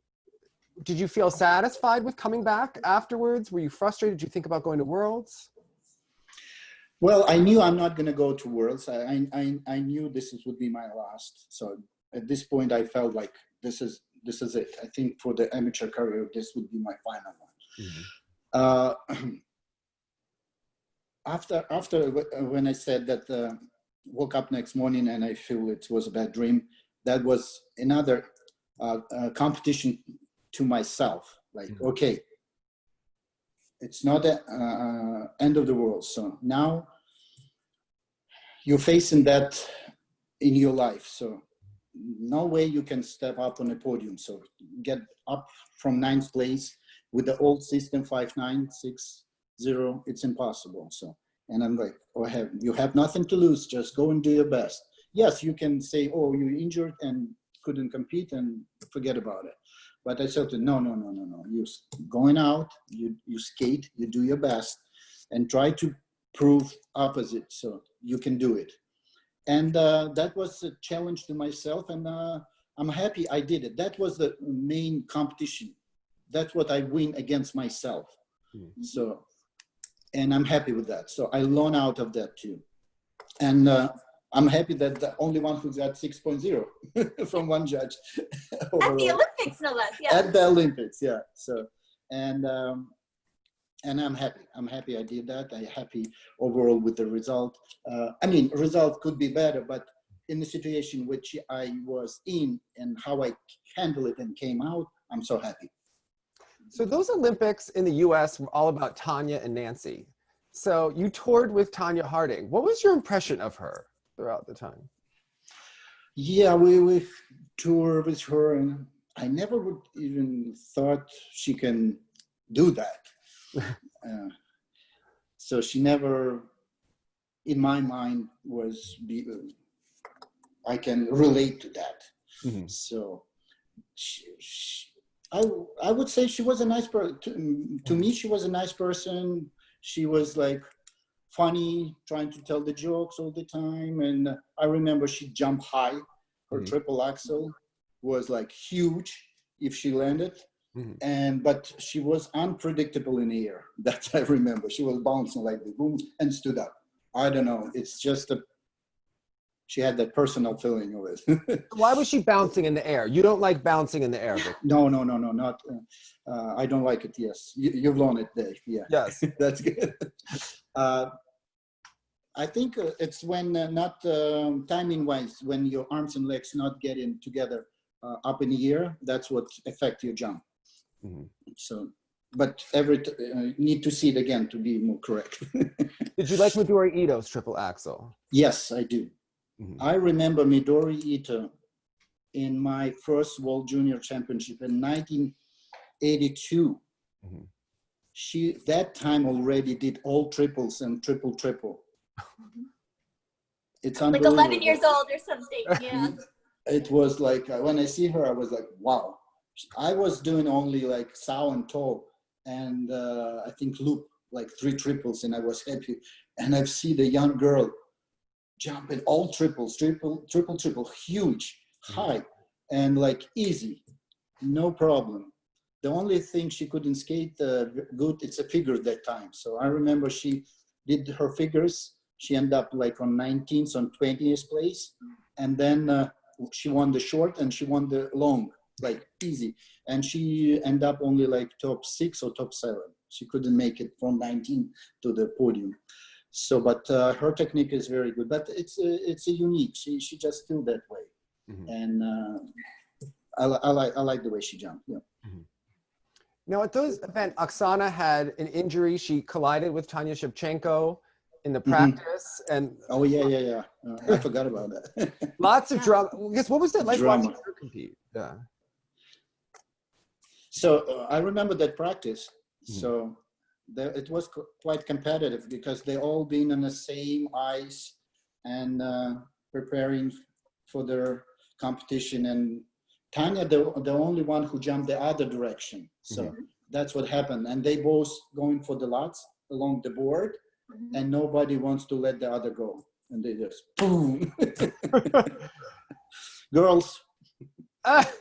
feel satisfied with coming back afterwards? Were you frustrated? Did you think about going to Worlds? Well, I knew I'm not going to go to Worlds. I knew this would be my last. So at this point, I felt like this is it. I think for the amateur career, this would be my final one. Mm-hmm. After when I said that, woke up next morning and I feel it was a bad dream, that was another competition to myself. Like, mm-hmm. Okay, it's not the end of the world. So now you're facing that in your life. So no way you can step up on a podium. So get up from 9th place with the old system 5-9-6-0. It's impossible. So, and I'm like, you have nothing to lose. Just go and do your best. Yes, you can say, oh, you're injured and couldn't compete and forget about it. But I said, no. You're going out, you skate, you do your best, and try to prove opposite. So you can do it. And that was a challenge to myself, and I'm happy I did it. That was the main competition. That's what I win against myself. Mm-hmm. So, and I'm happy with that. So I learn out of that too. And I'm happy that the only one who got 6.0 from one judge. At the Olympics, no less, yeah. At the Olympics, yeah. So, and I'm happy. I'm happy I did that. I'm happy overall with the result. I mean, result could be better, but in the situation which I was in and how I handled it and came out, I'm so happy. So those Olympics in the US were all about Tanya and Nancy. So you toured with Tanya Harding. What was your impression of her throughout the time? Yeah, we toured with her, and I never would even thought she can do that. So she never, in my mind, I can relate to that. Mm-hmm. So I would say she was a nice person. To me, she was a nice person. She was like funny, trying to tell the jokes all the time. And I remember she jumped high. Her mm-hmm. triple axel was like huge if she landed. Mm-hmm. But she was unpredictable in the air. That I remember. She was bouncing like the boom and stood up. I don't know. It's just she had that personal feeling of it. Why was she bouncing in the air? You don't like bouncing in the air, Victor. No, not. I don't like it. Yes, you've learned it, Dave. Yeah. Yes, that's good. I think it's when not timing-wise, when your arms and legs not getting together up in the air. That's what affect your jump. Mm-hmm. So, but need to see it again to be more correct. Did you like Midori Ito's triple axel? Yes, I do. Mm-hmm. I remember Midori Ito in my first World Junior Championship in 1982. Mm-hmm. She that time already did all triples and triple. It's like 11 years old or something. Yeah. It was like when I see her, I was like, wow. I was doing only like sow and toe, and I think loop like 3 triples, and I was happy. And I've seen the young girl jumping all triples, triple, huge, high, and like easy, no problem. The only thing she couldn't skate good, it's a figure that time. So I remember she did her figures. She ended up like on 19th, on 20th place. And then she won the short and she won the long, like easy. And she ended up only like top 6 or top 7. She couldn't make it from 19 to the podium. So, but her technique is very good. But it's a unique. She just feel that way. Mm-hmm. And I like the way she jumped. Yeah. Mm-hmm. Now, at those events, Oksana had an injury. She collided with Tanya Shevchenko in the practice. Mm-hmm. And oh, yeah. I forgot about that. Lots of drama. I guess, what was it like watching her compete? Yeah. So I remember that practice. Mm-hmm. So it was quite competitive because they all been on the same ice and preparing for their competition. And Tanya, the only one who jumped the other direction. So that's what happened. And they both going for the lots along the board, and nobody wants to let the other go. And they just, boom. Girls. That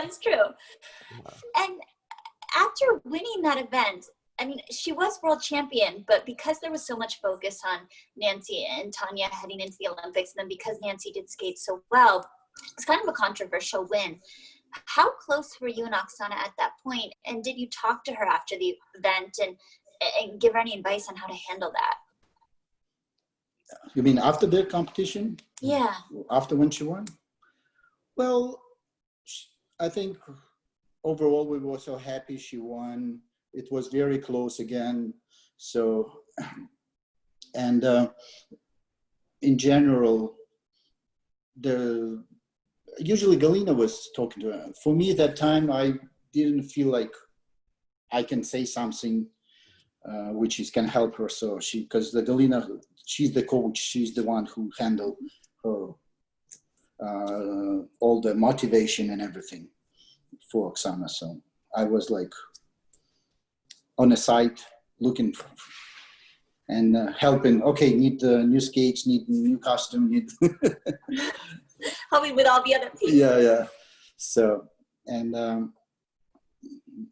is true. And after winning that event, I mean, she was world champion, but because there was so much focus on Nancy and Tanya heading into the Olympics, and then because Nancy did skate so well, it's kind of a controversial win. How close were you and Oksana at that point? And did you talk to her after the event and give her any advice on how to handle that? You mean after the competition? Yeah. After when she won? Well, I think overall we were so happy she won. It was very close again. So, and in general, usually Galina was talking to her. For me, at that time, I didn't feel like I can say something which can help her. So because the Galina, she's the coach, she's the one who handled her all the motivation and everything for Oksana. So I was like on the side looking for and helping. Okay, need new skates, need new costume, need. Helping with all the other pieces. Yeah. So, and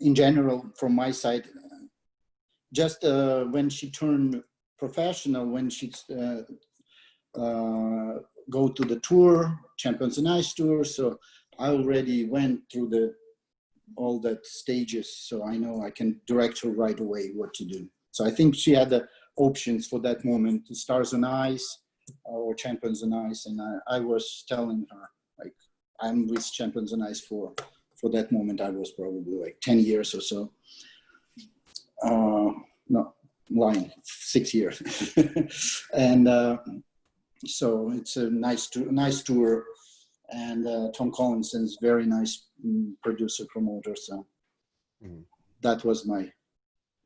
in general, from my side, just when she turned professional, when she go to the tour, Champions and Ice Tour, so I already went through all that stages, so I know I can direct her right away what to do. So I think she had the options for that moment, Stars on Ice or Champions on Ice, and I was telling her, like, I'm with Champions on Ice for that moment. I was probably like 10 years or so. No, lying, 6 years. And so it's a nice tour. And Tom Collinson's very nice producer, promoter. So that was my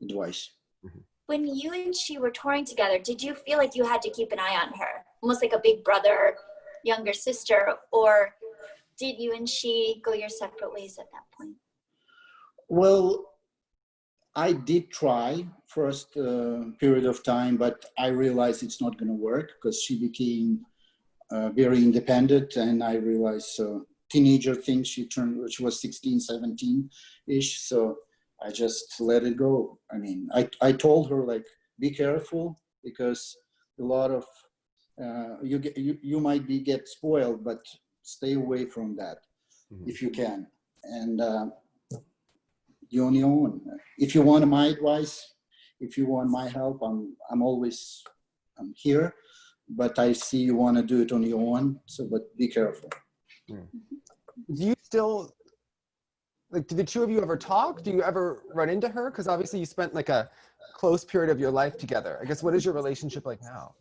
advice. When you and she were touring together, did you feel like you had to keep an eye on her? Almost like a big brother, younger sister, or did you and she go your separate ways at that point? Well, I did try first period of time, but I realized it's not going to work because she became very independent, and I realized teenager thing. She was 16, 17-ish, so I just let it go. I mean, I told her, like, be careful, because a lot of you might get spoiled, but stay away from that if you can. And you're on your own. If you want my advice, if you want my help, I'm here. But I see you want to do it on your own. So, but be careful. Do you still, like, do the two of you ever talk? Do you ever run into her? Because obviously you spent like a close period of your life together. I guess, what is your relationship like now?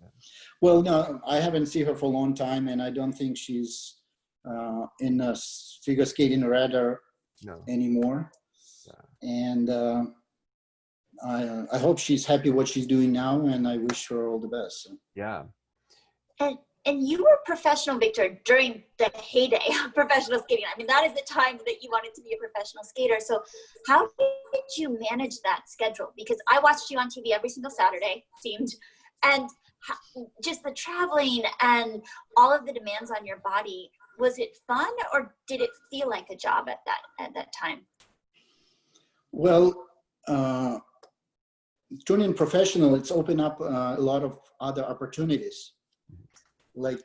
Well, no, I haven't seen her for a long time, and I don't think she's in a figure skating radar anymore. Yeah. And I hope she's happy what she's doing now, and I wish her all the best. So. Yeah. And And you were professional, Victor, during the heyday of professional skating. I mean, that is the time that you wanted to be a professional skater. So how did you manage that schedule? Because I watched you on TV every single Saturday, seemed, and just the traveling and all of the demands on your body. Was it fun, or did it feel like a job at that time? Well, turning professional, it's opened up a lot of other opportunities. Like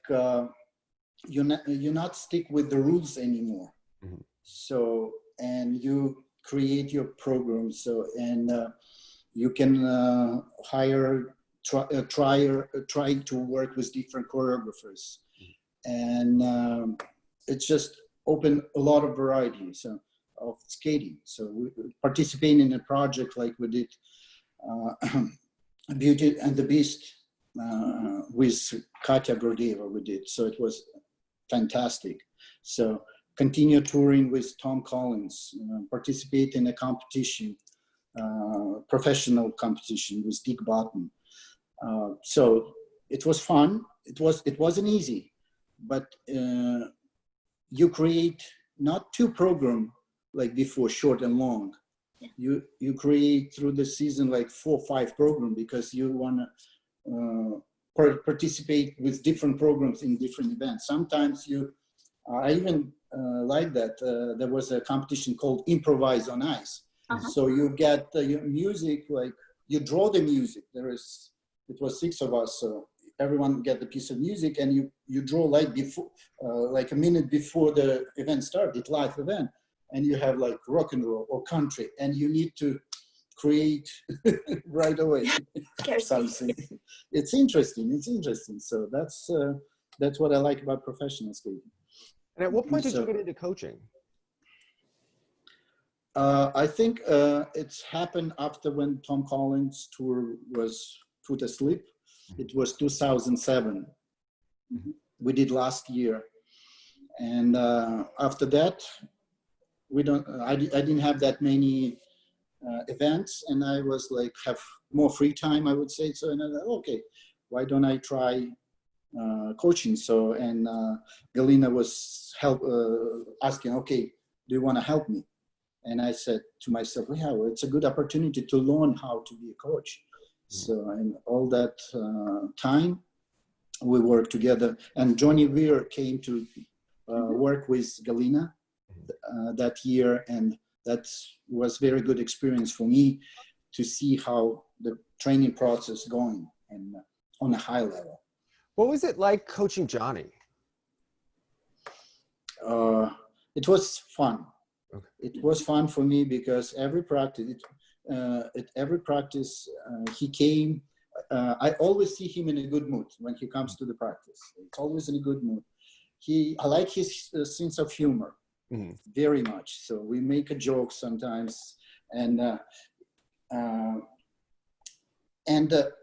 you're not stick with the rules anymore. Mm-hmm. So, and you create your program. So, and you can try to work with different choreographers, and it's just opened a lot of varieties of skating. So, we participating in a project like we did Beauty and the Beast. With Katya Gordeva we did, so it was fantastic. So continue touring with Tom Collins, participate in a competition, professional competition with Dick Button. So it was fun. It wasn't easy, but you create not two programs like before, short and long. Yeah. You create through the season like 4 or 5 programs because you want to participate with different programs in different events. Sometimes I even like that. There was a competition called Improvise on Ice. Uh-huh. So you get your music, like you draw the music. It was 6 of us, so everyone get a piece of music, and you draw like before, like a minute before the event started, live event, and you have like rock and roll or country, and you need to create right away something. It's interesting. So that's what I like about professional skating. And at what point did you get into coaching? I think it's happened after when Tom Collins tour was put asleep. It was 2007. Mm-hmm. We did last year, and after that, I didn't have that many events, and I was like have more free time, I would say. So, and I thought, okay, why don't I try coaching? So, and Galina was asking, okay, do you want to help me? And I said to myself, yeah, well, it's a good opportunity to learn how to be a coach. So, and all that time we worked together, and Johnny Weir came to work with Galina that year, and that was very good experience for me to see how the training process going and on a high level. What was it like coaching Johnny? It was fun. Okay. It was fun for me because every practice, he came. I always see him in a good mood when he comes to the practice. It's always in a good mood. I like his sense of humor. Mm-hmm. Very much. So we make a joke sometimes, and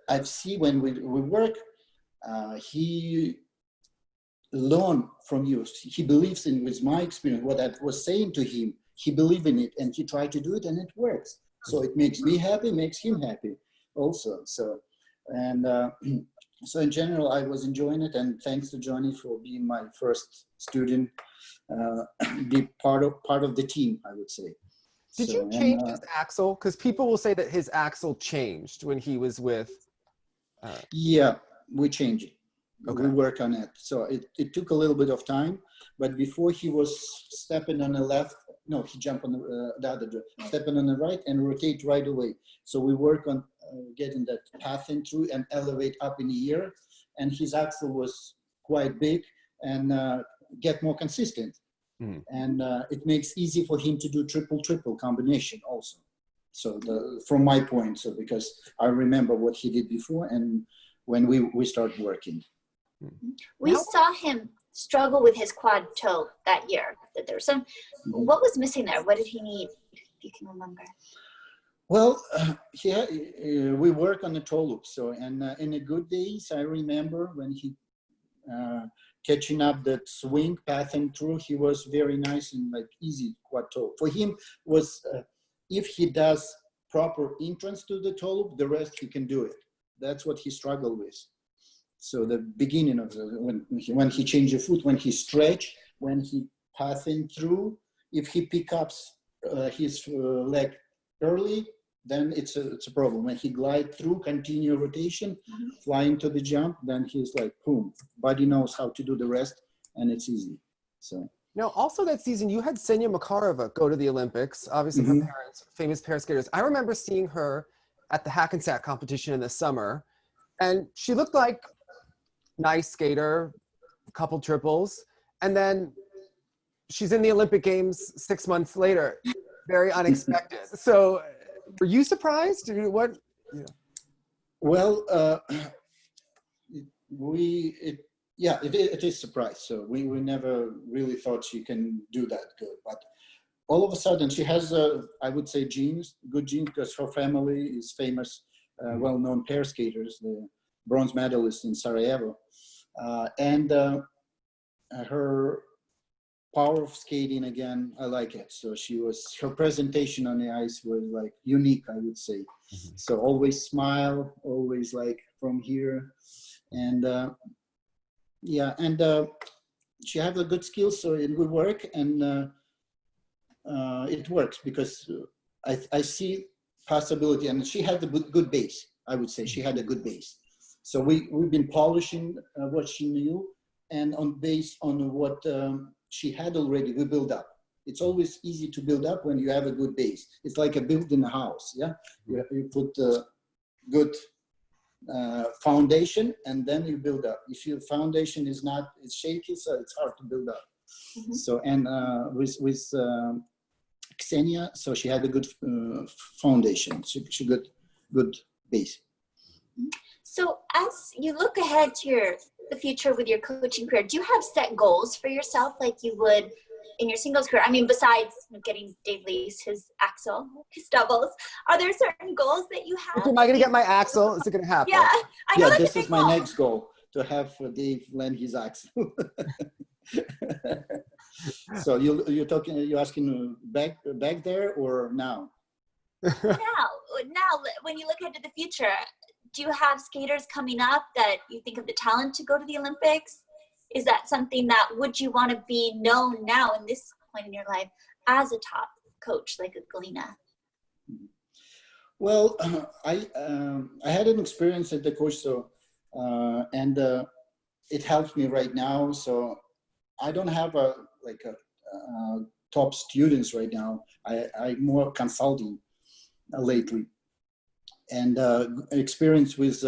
I see when we work, he learn from you. He believes in, with my experience, what I was saying to him. He believed in it, and he tried to do it, and it works. So it makes me happy, makes him happy, also. So, and so in general, I was enjoying it, and thanks to Johnny for being my first student. Be part of the team, I would say. Did you change his axle? Because people will say that his axle changed when he was with. Yeah, we changed it. Okay. We work on it. So it took a little bit of time, but before he was stepping on the left, no, he jumped on the other, stepping on the right and rotate right away. So we work on getting that pathing through and elevate up in the air, and his axle was quite big and get more consistent. Mm-hmm. And it makes easy for him to do triple combination also. So from my point, so because I remember what he did before and when we start working. We saw him struggle with his quad toe that year. That there was some, what was missing there? What did he need, if you can remember? Well, we work on the toe loop. So, and in the good days, I remember when he catching up that swing, passing through, he was very nice and like easy quad toe. For him was, if he does proper entrance to the toe loop, the rest he can do it. That's what he struggled with. So the beginning of when he change the foot, when he stretch, when he passing through, if he pick up his leg early, then it's a problem. When he glide through, continue rotation, flying to the jump, then he's like, boom, body knows how to do the rest, and it's easy. So. Now, also that season, you had Ksenia Makarova go to the Olympics. Obviously, her parents, famous pair skaters. I remember seeing her at the Hackensack competition in the summer, and she looked like nice skater, a couple triples, and then she's in the Olympic Games 6 months later. Very unexpected. So, were you surprised? What? Yeah. Well, it is a surprise. So we never really thought she can do that good. But all of a sudden, she has, I would say, good genes, because her family is famous, well-known pair skaters, the bronze medalist in Sarajevo. And her power of skating, again, I like it. So her presentation on the ice was like unique, I would say. So always smile, always like from here. And she has a good skill, so it will work. And it works because I see possibility, and she had a good base, I would say. She had a good base. So we've been polishing what she knew, and based on what she had already, we build up. It's always easy to build up when you have a good base. It's like a building a house, yeah? You put a good foundation, and then you build up. If your foundation is shaky, so it's hard to build up. So, and with Ksenia, so she had a good foundation. She got good base. So as you look ahead to the future with your coaching career, do you have set goals for yourself like you would in your singles career? I mean, besides getting Dave Lees his axle, his doubles, are there certain goals that you have? Am I going to get my axle? Is it going to happen? Yeah, I know this is my next goal, to have Dave land his axle. So you're asking back there or now? Now, when you look ahead to the future, do you have skaters coming up that you think of the talent to go to the Olympics? Is that something that, would you want to be known now in this point in your life as a top coach like a Galina? Well, I had an experience at the coach, so and it helps me right now. So I don't have a top students right now. I'm more consulting lately, and experience with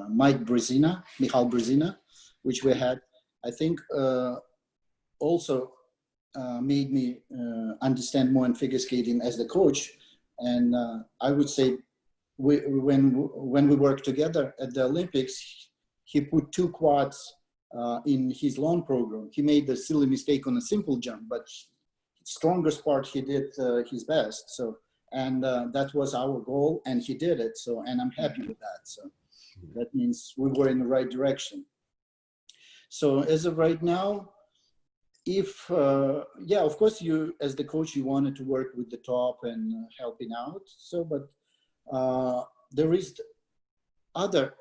Michal Brezina, which we had, I think also made me understand more in figure skating as the coach. And I would say when we worked together at the Olympics, he put 2 quads in his long program. He made a silly mistake on a simple jump, but strongest part he did his best. So, and that was our goal, and he did it. So, and I'm happy with that. So that means we were in the right direction. So as of right now, if of course you as the coach, you wanted to work with the top and helping out. So, but there is other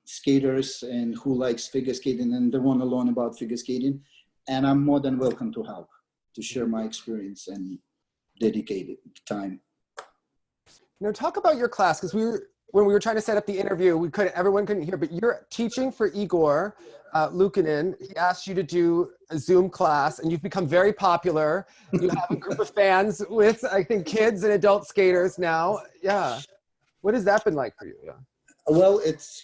skaters and who likes figure skating and they want to learn about figure skating, and I'm more than welcome to help, to share my experience and dedicated time. Now talk about your class, because when we were trying to set up the interview, everyone couldn't hear, but you're teaching for Igor Lukanin. He asked you to do a Zoom class, and you've become very popular. You have a group of fans with, I think, kids and adult skaters now. Yeah. What has that been like for you? Yeah. Well, it's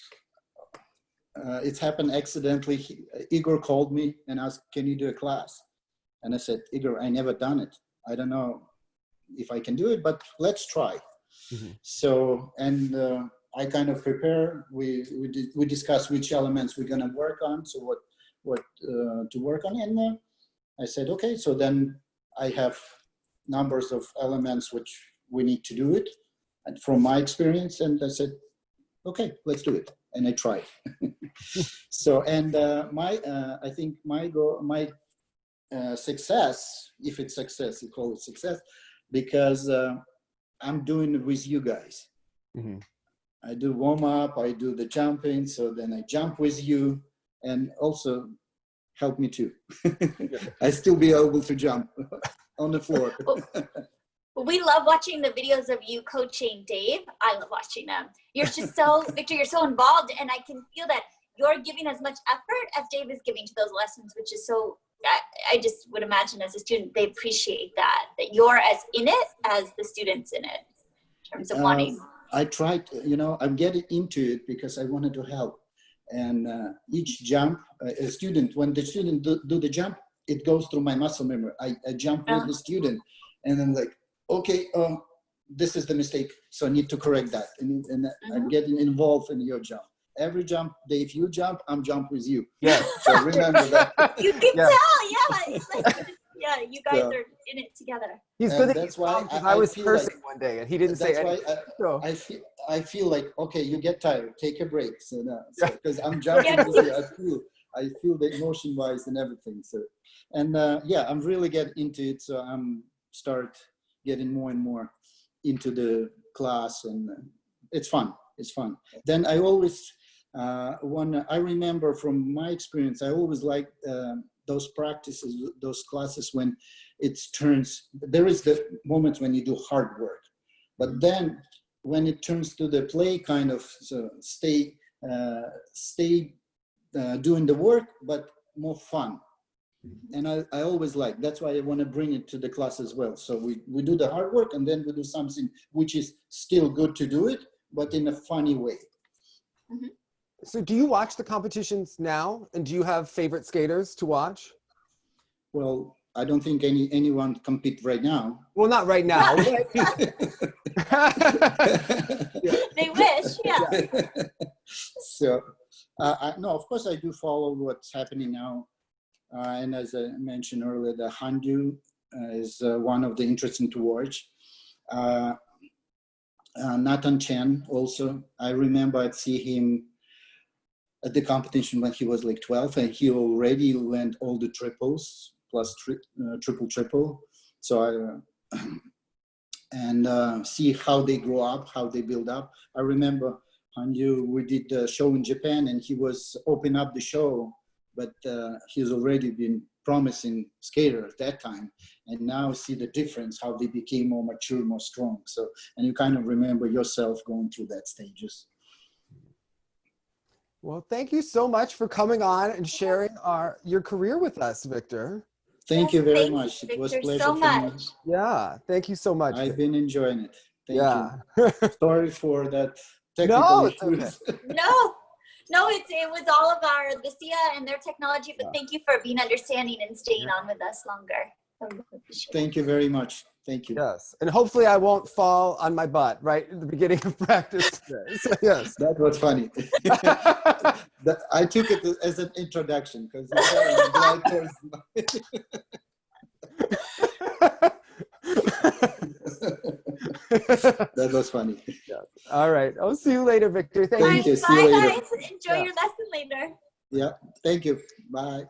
happened accidentally. Igor called me and asked, can you do a class? And I said, Igor, I never done it. I don't know if I can do it, but let's try. Mm-hmm. So, and I kind of prepare. We discuss which elements we're gonna work on. So what to work on, and I said, okay. So then I have numbers of elements which we need to do it, and from my experience, and I said, okay, let's do it, and I tried. So, and I think my goal, my success, if it's success, you call it success, because I'm doing it with you guys. Mm-hmm. I do warm up, I do the jumping, so then I jump with you, and also help me too. I still be able to jump on the floor. Well, we love watching the videos of you coaching Dave. I love watching them. You're just so, Victor, you're so involved, and I can feel that you're giving as much effort as Dave is giving to those lessons, which is so, I just would imagine as a student, they appreciate that you're as in it as the students in it, in terms of wanting. I tried, I'm getting into it because I wanted to help. And each jump, when the student do the jump, it goes through my muscle memory. I jump with the student, and then like, okay, this is the mistake, so I need to correct that. And I'm getting involved in your jump. Every jump, Dave, you jump, I'm jump with you. Yeah. So remember that. You can tell, yeah. It's like, yeah, you guys are in it together. He's good. That's why I was cursing like, one day, and he didn't say anything. I feel like, okay, you get tired, take a break. So because I'm jumping with you, I feel the emotion wise and everything. So, and I'm really getting into it. So I'm start getting more and more into the class, and it's fun. It's fun. Then I always, I remember from my experience, I always like those practices, those classes when it turns, there is the moment when you do hard work, but then when it turns to the play kind of, so stay doing the work, but more fun. And I always like, that's why I want to bring it to the class as well. So we do the hard work, and then we do something which is still good to do it, but in a funny way. Mm-hmm. So do you watch the competitions now? And do you have favorite skaters to watch? Well, I don't think anyone compete right now. Well, not right now. They wish, yeah. So, no, of course I do follow what's happening now. And as I mentioned earlier, the Handu is one of the interesting to watch. Nathan Chen also, I remember I'd see him at the competition when he was like 12, and he already learned all the triples plus triple. So see how they grow up, how they build up. I remember we did a show in Japan, and he was opening up the show, but he's already been promising skater at that time, and now see the difference, how they became more mature, more strong. So, and you kind of remember yourself going through that stages. Well, thank you so much for coming on and sharing your career with us, Victor. Thank you very much. It was a pleasure so much. Yeah, thank you so much. I've been enjoying it. Thank you. Sorry for that technical issues. Okay. No, it was all of the SIA and their technology, but thank you for being understanding and staying on with us longer. Thank you very much. Thank you. Yes, and hopefully I won't fall on my butt right at the beginning of practice today. So, yes. That was funny. I took it as an introduction because that was funny. Yeah. All right. I'll see you later, Victor. Thank you. See you later. Bye, guys. Enjoy your lesson later. Yeah. Thank you. Bye.